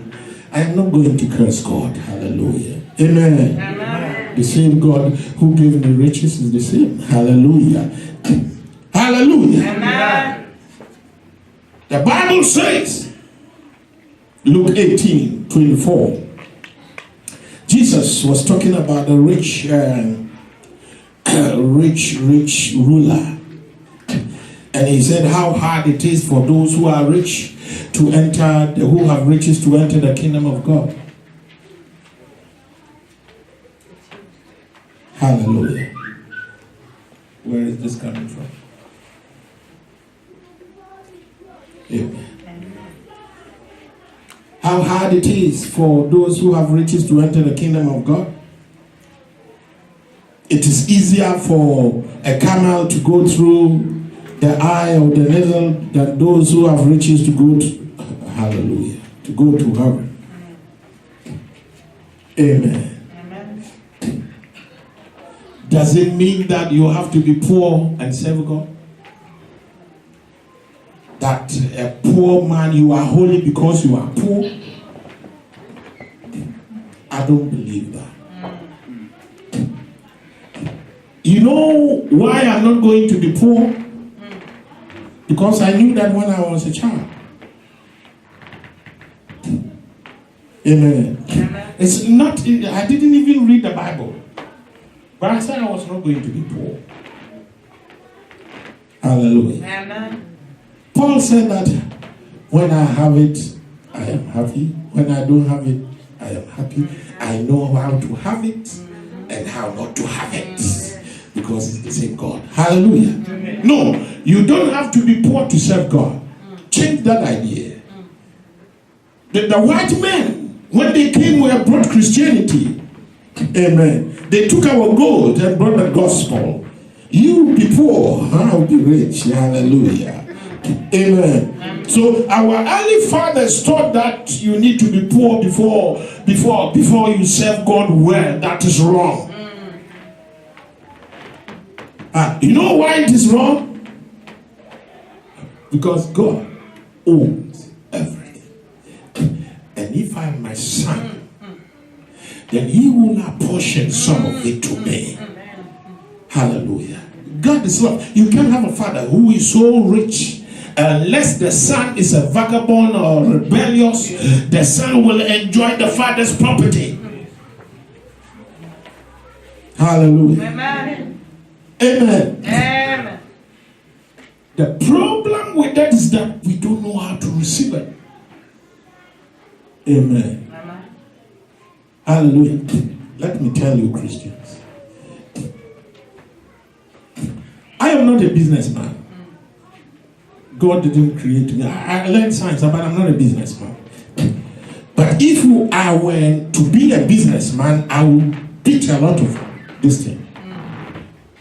I am not going to curse God. Hallelujah. Amen. Amen. The same God who gave me riches is the same. Hallelujah. Hallelujah. Amen. The Bible says, Luke 18:24. Jesus was talking about the rich ruler. And he said how hard it is for those who are rich to enter, who have riches to enter the kingdom of God. Hallelujah. Where is this coming from? Amen. How hard it is for those who have riches to enter the kingdom of God. It is easier for a camel to go through the eye of the needle than those who have riches to go to, hallelujah, to go to heaven. Amen. Amen. Does it mean that you have to be poor and serve God? That a poor man, you are holy because you are poor? I don't believe that. You know why I'm not going to be poor? Because I knew that when I was a child. Amen. Amen. It's not, I didn't even read the Bible. But I said I was not going to be poor. Hallelujah. Amen. Paul said that when I have it, I am happy. When I don't have it, I am happy. I know how to have it and how not to have it. Because it's the same God. Hallelujah. Amen. No, you don't have to be poor to serve God. Change that idea. The white men, when they came, were brought Christianity. Amen. They took our gold and brought the gospel. You will be poor, I will be rich. Hallelujah. Amen. So our early fathers taught that you need to be poor before you serve God well. That is wrong. You know why it is wrong? Because God owns everything. And if I am my son, then he will apportion some of it to me. Hallelujah. God is love. You can't have a father who is so rich. Unless the son is a vagabond or rebellious, the son will enjoy the father's property. Hallelujah. Amen. Amen. Amen. The problem with that is that we don't know how to receive it. Amen. Amen. Hallelujah. Let me tell you, Christians, I am not a businessman. God didn't create me. I learned science, but I'm not a businessman. But if I were to be a businessman, I would teach a lot of this thing.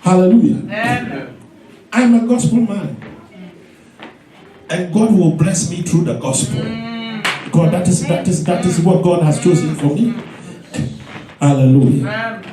Hallelujah. Amen. I'm a gospel man. And God will bless me through the gospel. God, that is what God has chosen for me. Hallelujah. Amen.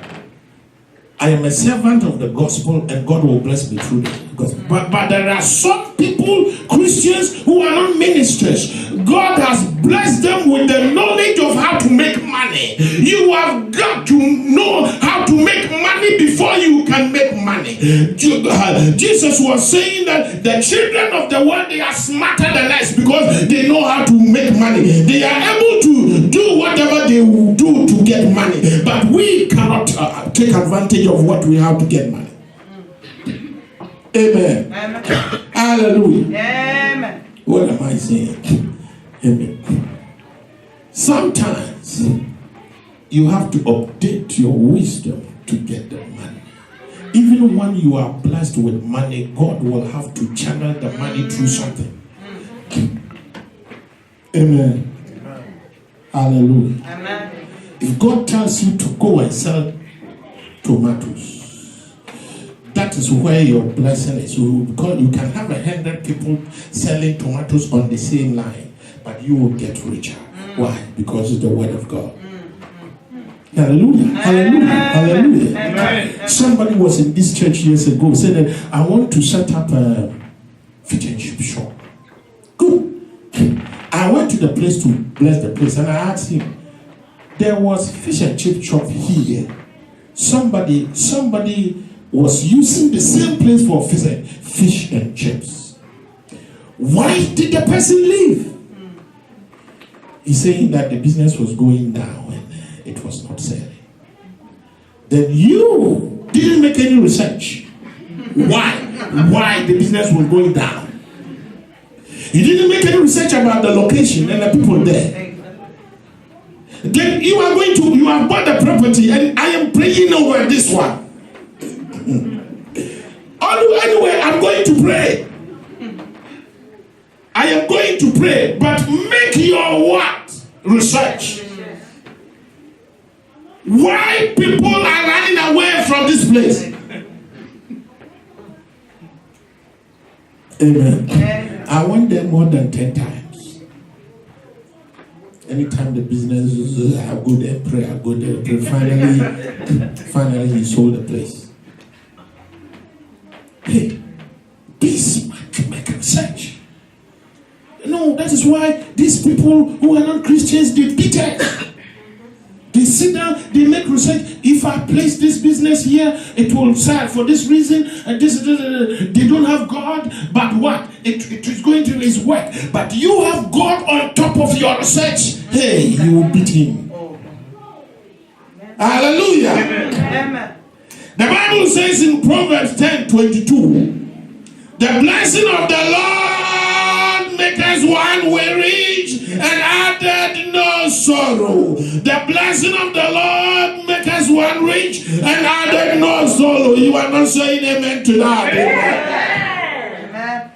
I am a servant of the gospel, and God will bless me through the gospel. But there are some people, Christians, who are not ministers. God has blessed them with the knowledge of how to make money. You have got to know how to make money before you can make money. Jesus was saying that the children of the world, they are smarter than us because they know how to make money. They are able to do whatever they will do to get money. But we cannot take advantage of what we have to get money. Amen. Amen. Hallelujah. Amen. What am I saying? Amen. Sometimes you have to update your wisdom to get the money. Even when you are blessed with money, God will have to channel the money through something. Amen. Hallelujah. Amen. If God tells you to go and sell tomatoes, that is where your blessing is. Because you can have 100 people selling tomatoes on the same line, but you will get richer. Why? Because it's the word of God. Hallelujah. Hallelujah. Hallelujah. Amen. Somebody was in this church years ago, said that I want to set up a fish and chip shop. Good. I went to the place to bless the place, and I asked him, there was fish and chip shop here. Somebody was using the same place for fish and chips. Why did the person leave? He's saying that the business was going down and it was not selling. Then you didn't make any research. Why the business was going down? You didn't make any research about the location and the people there. Then you have bought the property, and I am praying over this one. Anyway, I'm going to pray. I am going to pray, but make your what? Research. Why people are running away from this place? Amen. I went there more than 10 times. Anytime the business, I go there, pray, I go there, pray. Finally, he sold the place. Hey, this man make research. No, that is why these people who are not Christians, they beat it. They sit down, they make research. If I place this business here, it will sell for this reason. And this, they don't have God, but what? It is going to his work. But you have God on top of your research. Hey, you will beat him. Hallelujah. Amen. The Bible says in Proverbs 10:22, the blessing of the Lord maketh one rich and added no sorrow. The blessing of the Lord maketh one rich and added no sorrow. You are not saying amen to that. Amen.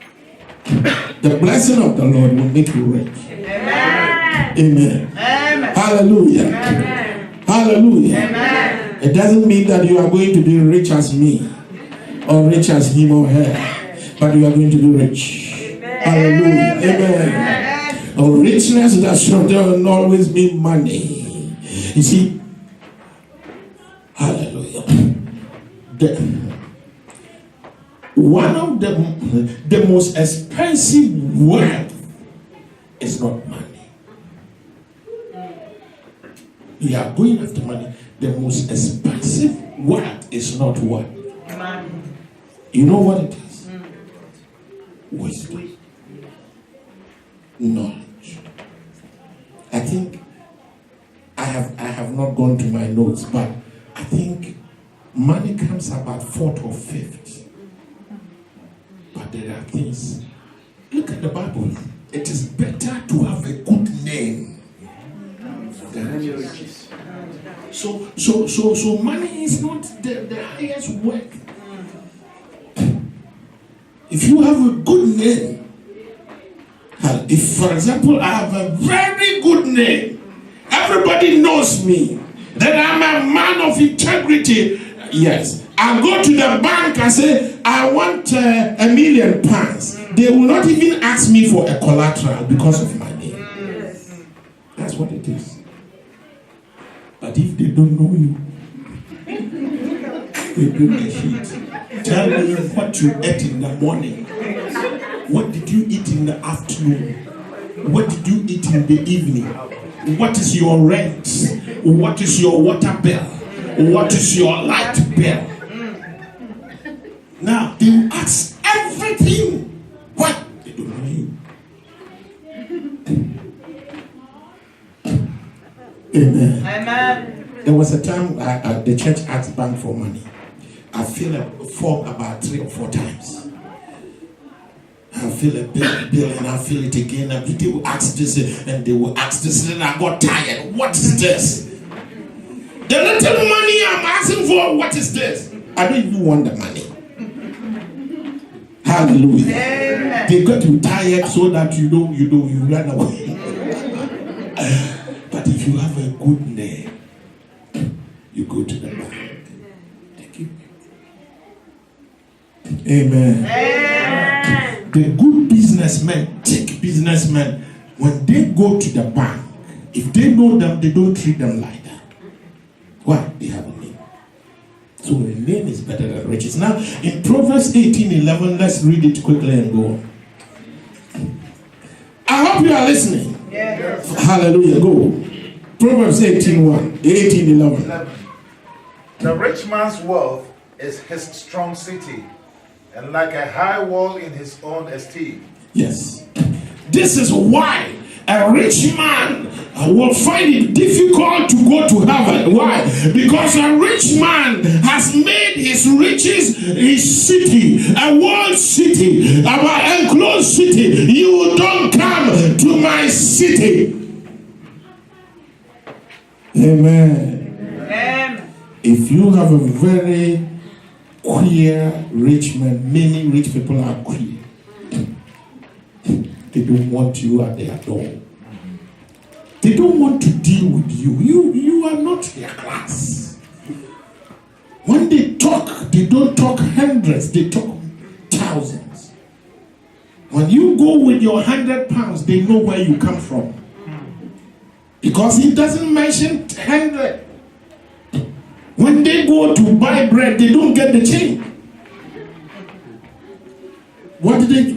The blessing of the Lord will make you rich. Amen. Amen. Amen. Hallelujah. Amen. Hallelujah. Amen. It doesn't mean that you are going to be rich as me or rich as him or her, but you are going to be rich. Hallelujah. Amen. Or richness doesn't always mean money. You see, hallelujah. One of the most expensive wealth is not money. You are going after money. The most expensive wealth is not what? Money. You know what it is? Wisdom. Knowledge. I think I have not gone to my notes, but I think money comes about fourth or fifth. But there are things. Look at the Bible. It is better to have a good name than riches. So money is not the highest wealth. If you have a good name, if for example I have a very good name, everybody knows me, that I'm a man of integrity. Yes, I go to the bank and say I want £1 million. They will not even ask me for a collateral because of my name. That's what it is. But if they don't know you, they bring the heat. Tell me what you ate in the morning. What did you eat in the afternoon? What did you eat in the evening? What is your rent? What is your water bill? What is your light bill? Now, they will ask everything. What? They don't know you. Amen. Amen. There was a time the church asked bank for money. I filled a form about 3 or 4 times. I fill a bill and I fill it again. And they will ask this and they will ask this. And I got tired. What is this? The little money I'm asking for, what is this? I don't even want the money. Hallelujah. Amen. They got you tired so that you run away. But if you have a good name, you go to the bank. They give you. Amen. Amen. The good businessmen, tech businessmen, when they go to the bank, if they know them, they don't treat them like that. Why? They have a name. So a name is better than riches. Now, in Proverbs 18:11, let's read it quickly and go on. I hope you are listening. Yes. Hallelujah. Go. Proverbs 18:11. The rich man's wealth is his strong city, and like a high wall in his own esteem. Yes. This is why a rich man will find it difficult to go to heaven. Why? Because a rich man has made his riches his city, a walled city, an enclosed city. You don't come to my city. Amen. Amen. If you have a very queer rich man, many rich people are queer. They don't want you at their door. They don't want to deal with you. You are not their class. When they talk, they don't talk hundreds, they talk thousands. When you go with your £100, they know where you come from. Because he doesn't mention 100. When they go to buy bread, they don't get the change. What are they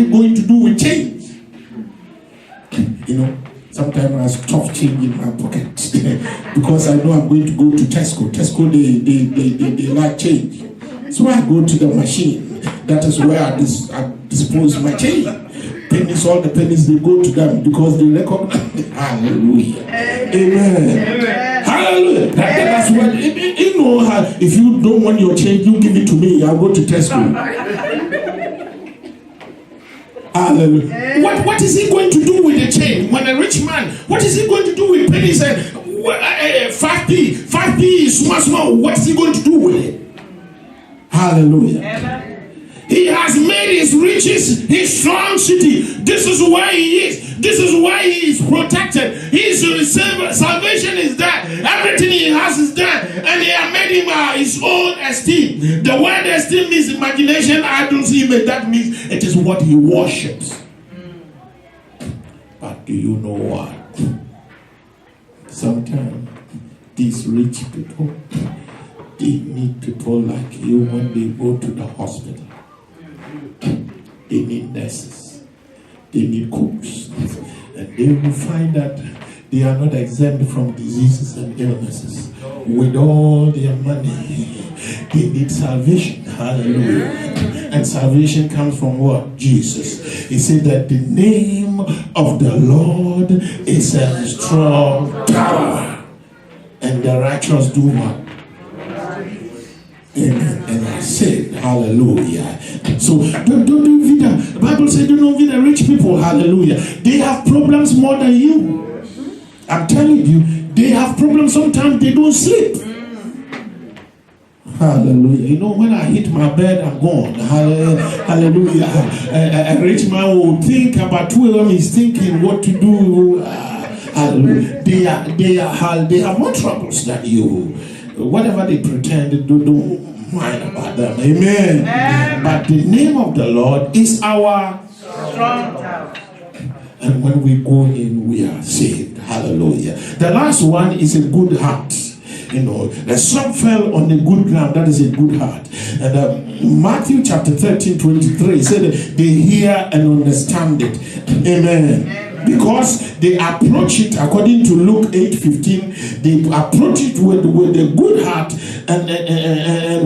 going to do with change? You know, sometimes I stuff change in my pocket because I know I'm going to go to Tesco. Tesco, they like change. So I go to the machine. That is where I dispose my change. Pennies, all the pennies, they go to them because they recognize. Hallelujah. Amen. Amen. Hallelujah. That's what, you know, if you don't want your change, you give it to me. I'll go to Tesco. Hallelujah. What is he going to do with the change? When a rich man, what is he going to do with pennies? 5p. 5p is small. What is he going to do with it? Hallelujah. Amen. He has has made his riches his strong city. This is where he is. This is where he is protected. His salvation is there. Everything he has is there. And he has made him his own esteem. The word esteem means imagination, idols, image. That means it is what he worships. But do you know what? Sometimes these rich people, they need people like you when they go to the hospital. They need nurses. They need cooks. And they will find that they are not exempt from diseases and illnesses. With all their money, they need salvation. Hallelujah. And salvation comes from what? Jesus. He said that the name of the Lord is a strong tower. And the righteous do what? Amen. And I said, hallelujah. So don't envy them. The Bible says don't envy the rich people. Hallelujah. They have problems more than you. I'm telling you, they have problems. Sometimes they don't sleep. Hallelujah. You know, when I hit my bed, I'm gone. Hallelujah. A rich man will think about 2 a.m. He's thinking what to do. Hallelujah. They have more troubles than you. Whatever they pretend, don't mind about them. Amen. But the name of the Lord is our strong tower. And when we go in, we are saved. Hallelujah. The last one is a good heart. You know, some fell on a good ground. That is a good heart. And Matthew chapter 13:23 said they hear and understand it. Amen. Because they approach it, according to Luke 8:15, they approach it with a good heart and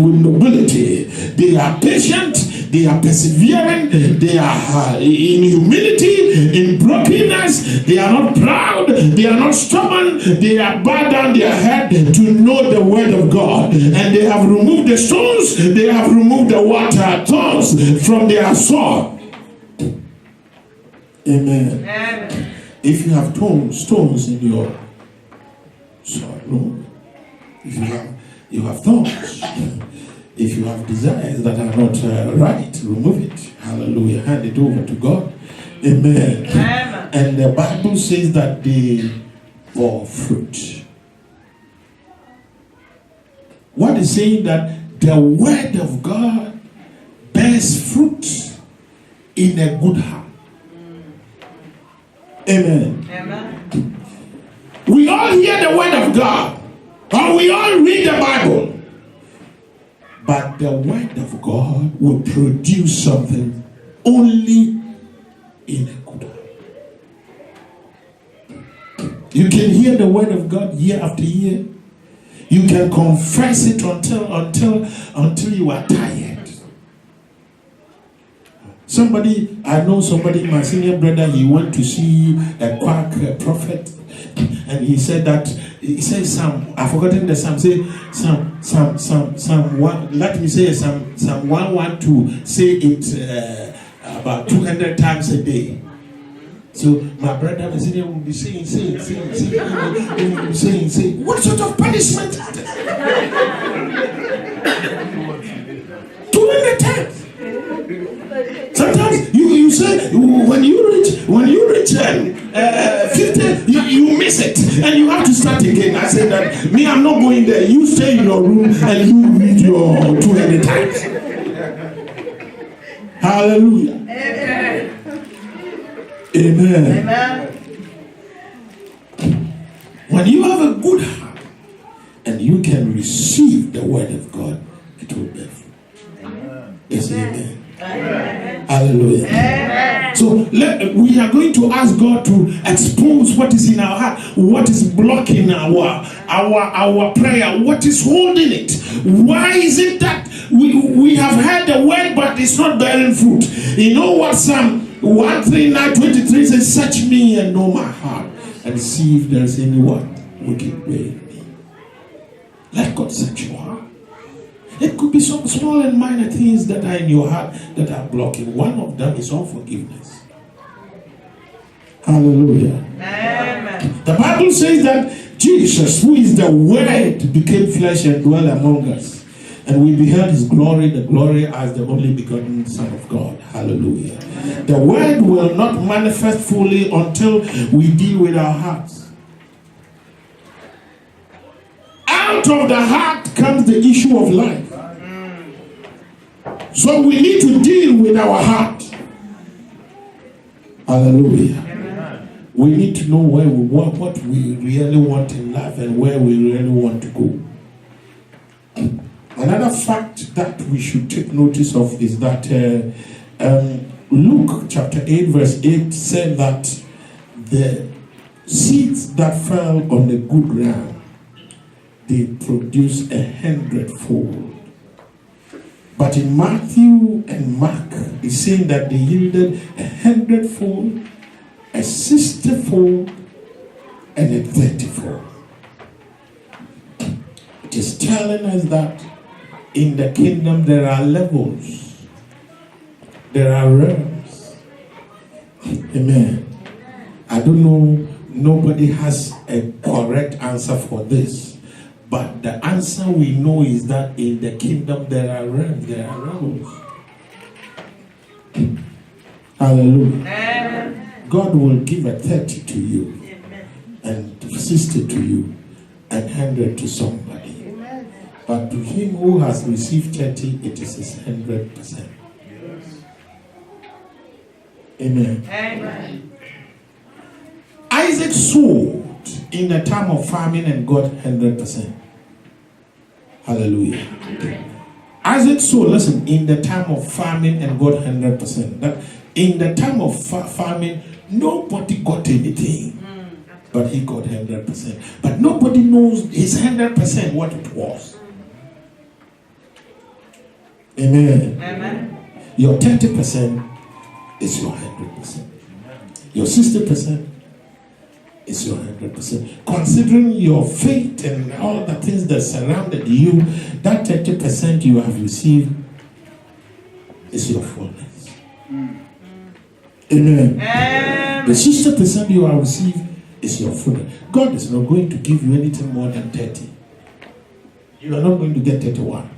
with nobility. They are patient, they are persevering, they are in humility, in brokenness. They are not proud, they are not stubborn, they are bowed down their head to know the word of God. And they have removed the stones, they have removed the water thorns from their sword. Amen. Amen. If you have stones in your soul, if you have thorns, if you have desires that are not right, remove it. Hallelujah. Hand it over to God. Amen. Amen. And the Bible says that they bore fruit. What is saying that the word of God bears fruit in a good heart. Amen. Amen. We all hear the word of God, or we all read the Bible, but the word of God will produce something only in a good heart. You can hear the word of God year after year. You can confess it until you are tired. I know somebody, my senior brother, he went to see a quack prophet, and he said Psalm, I've forgotten the Psalm, say Psalm 1, let me say Psalm 112, say it about 200 times a day. So my brother, my senior, will be saying, what sort of punishment is this? 200 times. Sometimes you say when you reach 50, you miss it and you have to start again. I said that me, I'm not going there. You stay in your room and you read your 200 times. Hallelujah. Amen. Amen. Amen. When you have a good heart and you can receive the word of God, it will bear fruit. Yes, amen. Amen. Hallelujah. Amen. So we are going to ask God to expose what is in our heart, what is blocking our prayer, what is holding it. Why is it that we have heard the word but it's not bearing fruit? You know what Psalm 139:23 says, search me and know my heart and see if there is any wicked way in me. Let God search your heart. It could be some small and minor things that are in your heart that are blocking. One of them is unforgiveness. Hallelujah. Amen. The Bible says that Jesus, who is the Word, became flesh and dwelt among us. And we beheld his glory, the glory as the only begotten Son of God. Hallelujah. The word will not manifest fully until we deal with our hearts. Out of the heart comes the issue of life. So we need to deal with our heart. Hallelujah. We need to know where we want, what we really want in life and where we really want to go. Another fact that we should take notice of is that Luke chapter 8 verse 8 said that the seeds that fell on the good ground, they produce 100-fold. But in Matthew and Mark, it's saying that they yielded 100-fold, a 60-fold, and a 30-fold. It is telling us that in the kingdom there are levels, there are realms. Amen. I don't know, nobody has a correct answer for this, but the answer we know is that in the kingdom there are realms, there are levels. Hallelujah. Amen. God will give a 30 to you, and 60 to you, and 100 to somebody. But to him who has received 30, it is his 100%. Amen. Amen. Isaac sowed in the time of famine and got 100%. Hallelujah. Isaac sowed, listen, in the time of famine and got 100%. That in the time of famine, nobody got anything. But he got 100%. But nobody knows his 100% what it was. Amen. Amen. Your 30% is your 100%. Your 60% is your 100%. Considering your faith and all the things that surrounded you, that 30% you have received is your fullness. Amen. The 60% you have received is your fullness. God is not going to give you anything more than 30. You are not going to get 31.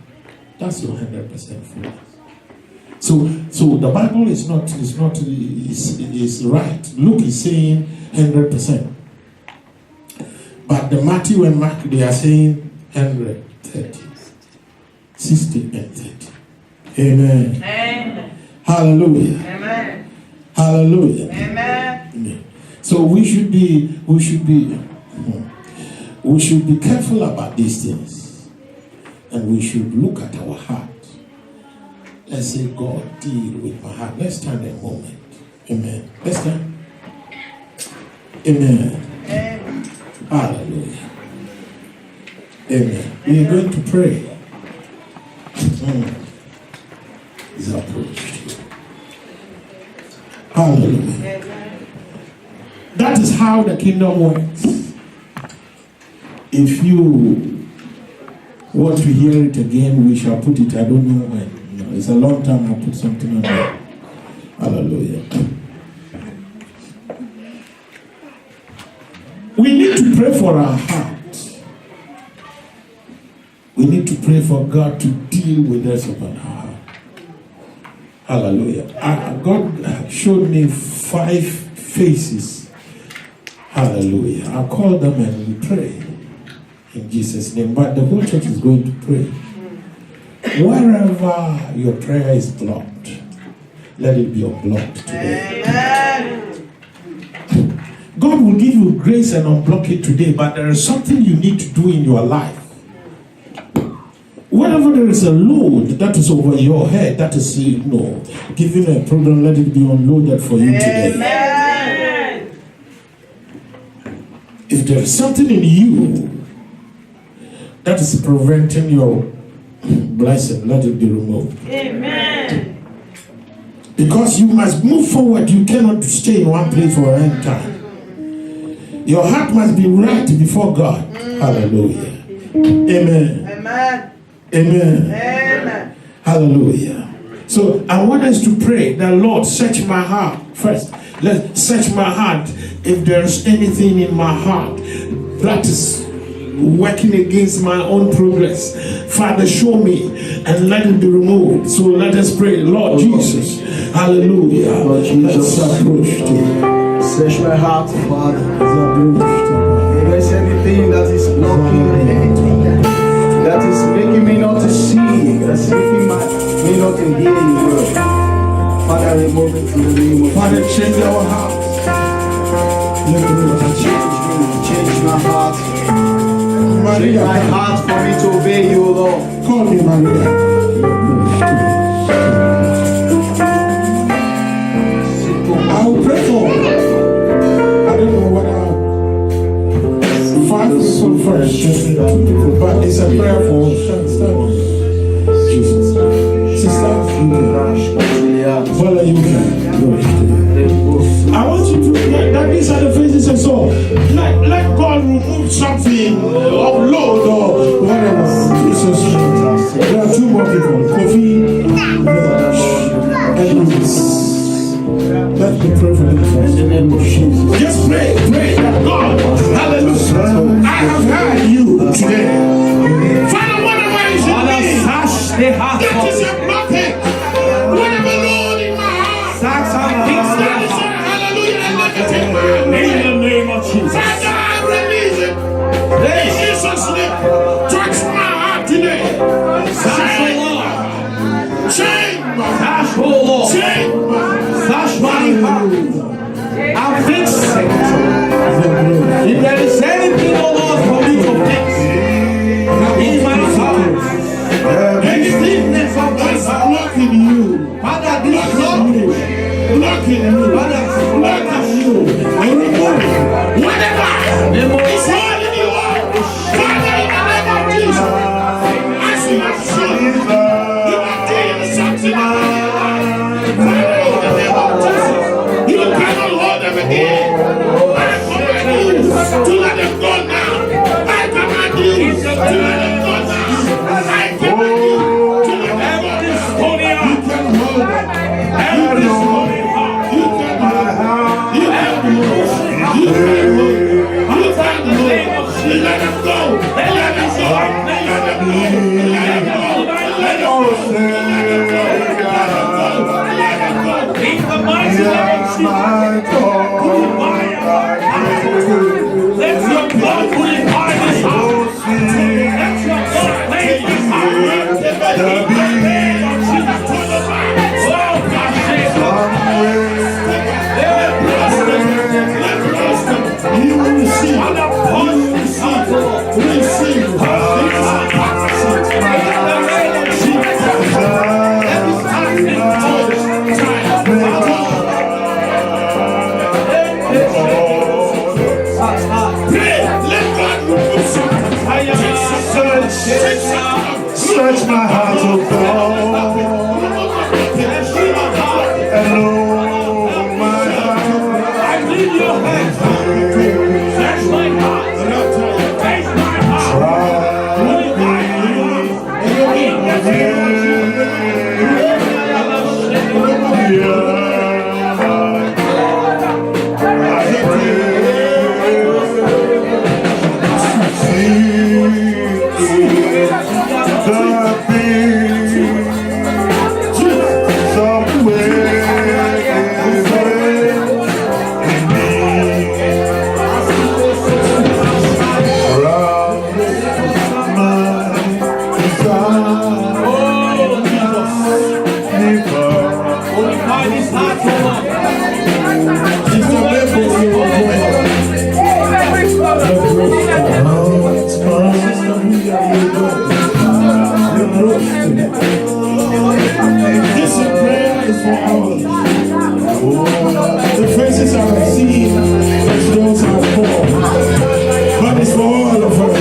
That's your 100% fullness. So the Bible is right. Luke is saying 100%. But the Matthew and Mark, they are saying 130, 60 and 30. Amen. Amen. Hallelujah. Amen. Hallelujah. Amen. Amen. So we should be careful about these things. And we should look at our heart. Let's say, God, deal with my heart. Let's stand a moment. Amen. Let's stand. Amen. Amen. Hallelujah. Amen. We are going to pray. Is approached. Hallelujah. That is how the kingdom works. If you want to hear it again, we shall put it. I don't know when. It's a long time I'll put something on there. Hallelujah. We need to pray for our heart. We need to pray for God to deal with us upon our heart. Hallelujah. God showed me 5 faces. Hallelujah. I'll call them and we pray. In Jesus' name. But the whole church is going to pray. Wherever your prayer is blocked, let it be unblocked today. Amen. God will give you grace and unblock it today, but there is something you need to do in your life. Whenever there is a load that is over your head, that is, giving a problem, let it be unloaded for you today. Amen. If there is something in you that is preventing your blessing, let it be removed. Amen. Because you must move forward. You cannot stay in one place for any time. Your heart must be right before God. Hallelujah. Amen. Amen. Amen. Amen. Hallelujah. So I want us to pray that, Lord, search my heart first. Let's search my heart. If there's anything in my heart that is working against my own progress. Father, show me and let it be removed. So let us pray. Lord Jesus, hallelujah. Lord Jesus, let's approach to search my heart, Father. If there's anything that is blocking me, that is making me not to see, that's making me not to hear your word, Father, remove it in the name of Father, change our hearts. change my heart. Change Maria, my heart for me to obey you, Lord. call me Maria. I will pray for. I don't know what five people first, but it's a prayer for Jesus. Sister, follow you. I want you to that these are the faces I saw. Let God remove something of load or whatever. Jesus. There are two more people. Kofi and Lucas. Let me pray for them. Just pray that God, hallelujah. I have heard you today. Father, whatever is in me, that is a blockage. Whatever, Lord, in my heart, that is a hallelujah and negative man. In the name of Jesus. Father, I release it. In Jesus' name, touch my heart today. Change my heart. Change my heart. I'll fix it. If there is anything, oh Lord, for me to fix in my heart, anything that's Blocking you. Father, this Blocking you. Father, Blocking you. And remove it. Whatever is holding you up. Father, in the name of Jesus. As you have shown, you are doing something. Father, in the name of Jesus. You cannot hold them again. I command you to let them go now. I command you to let them go now. I command you to let them go now. You can hold them. Every holy heart. You can hold them. You can hold them. You can hold them. You can hold them. Let them go. Let them go. Let them go. Let them go. Let them go. In the mighty name of Jesus. Let your blood purify this house. Let your blood cleanse this house. In the name of Jesus. Oh, God, save us. You will receive. Receive. Search my heart, oh God. Hello, my heart. I need your hands. Search my heart. Taste my heart. Purify my heart. In the name of This prayer is for all. The faces I see as those are poor, but it's for all of us.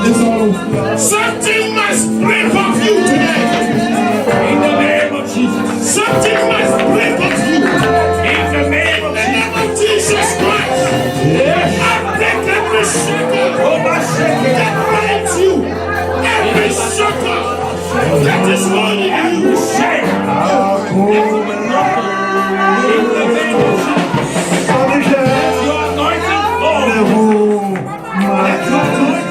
It's all. Something must break off you today. In the name of Jesus. Something must break off you. In the name of Jesus Christ. I break every shackle that binds you. Every shackle that is holding you. Let your anointing fall. Let your anointing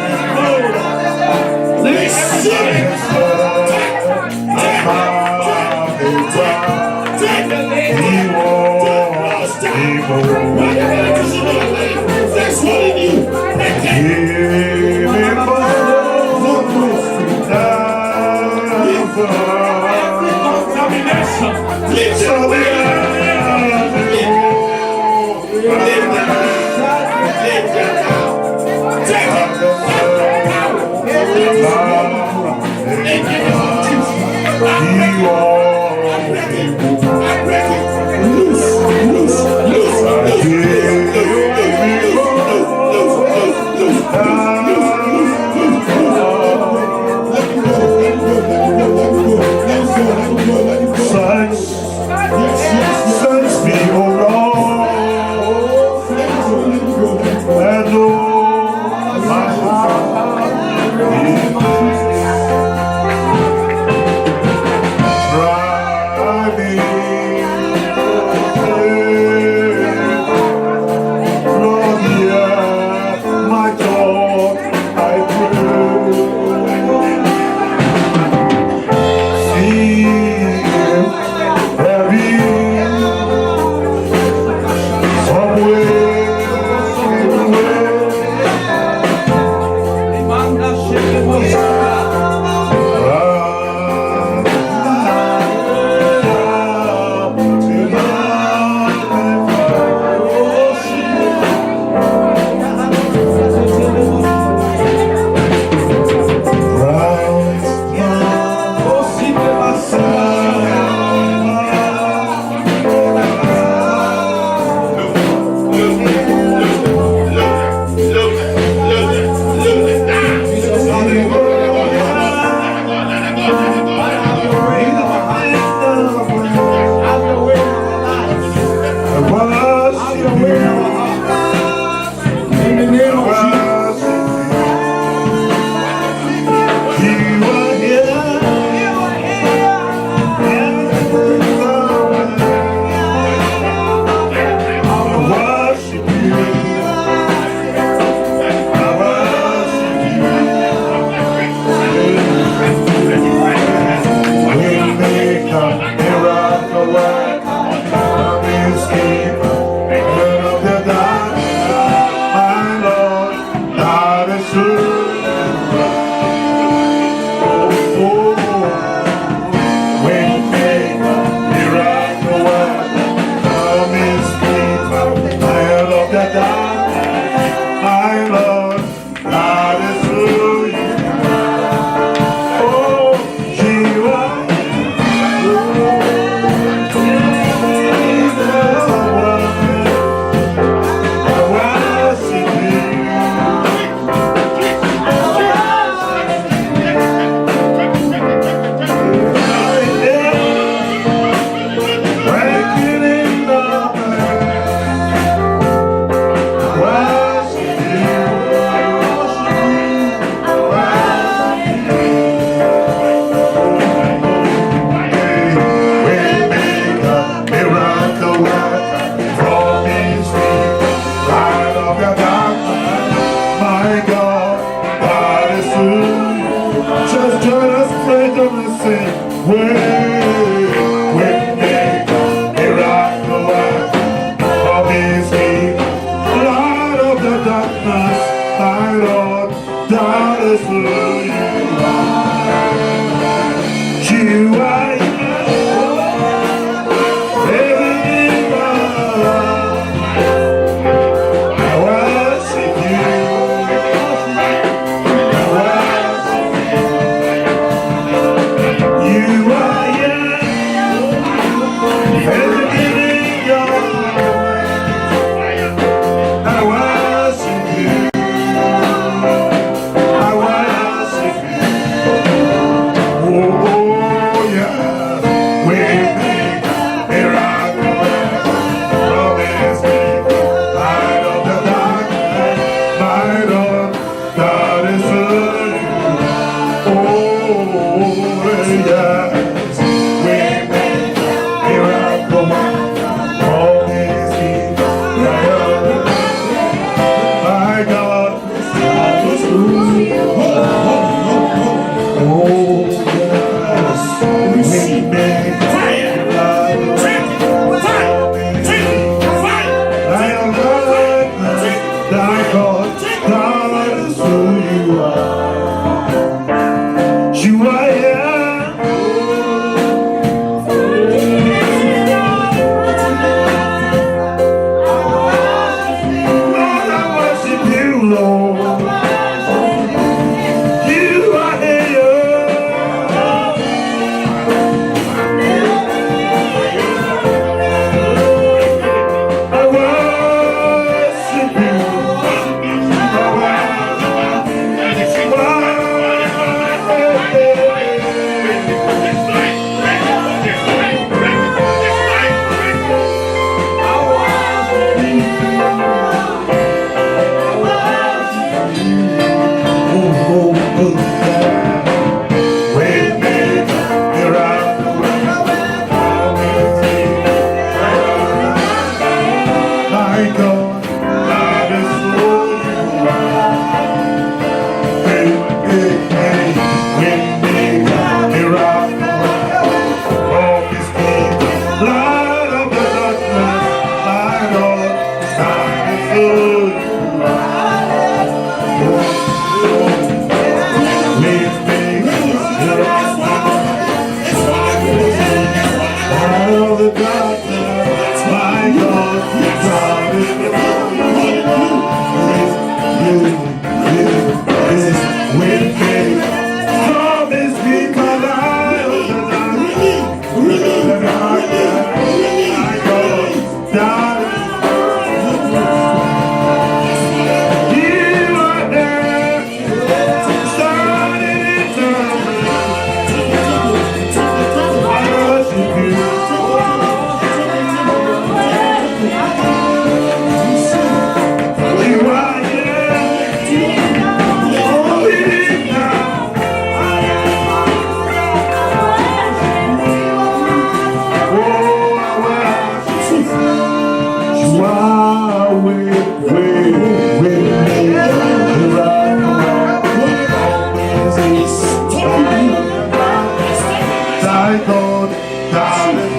Oh, yeah. thy God, thou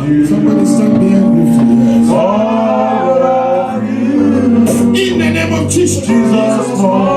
Somebody stand behind me. All of you. In the name of Jesus. Jesus, more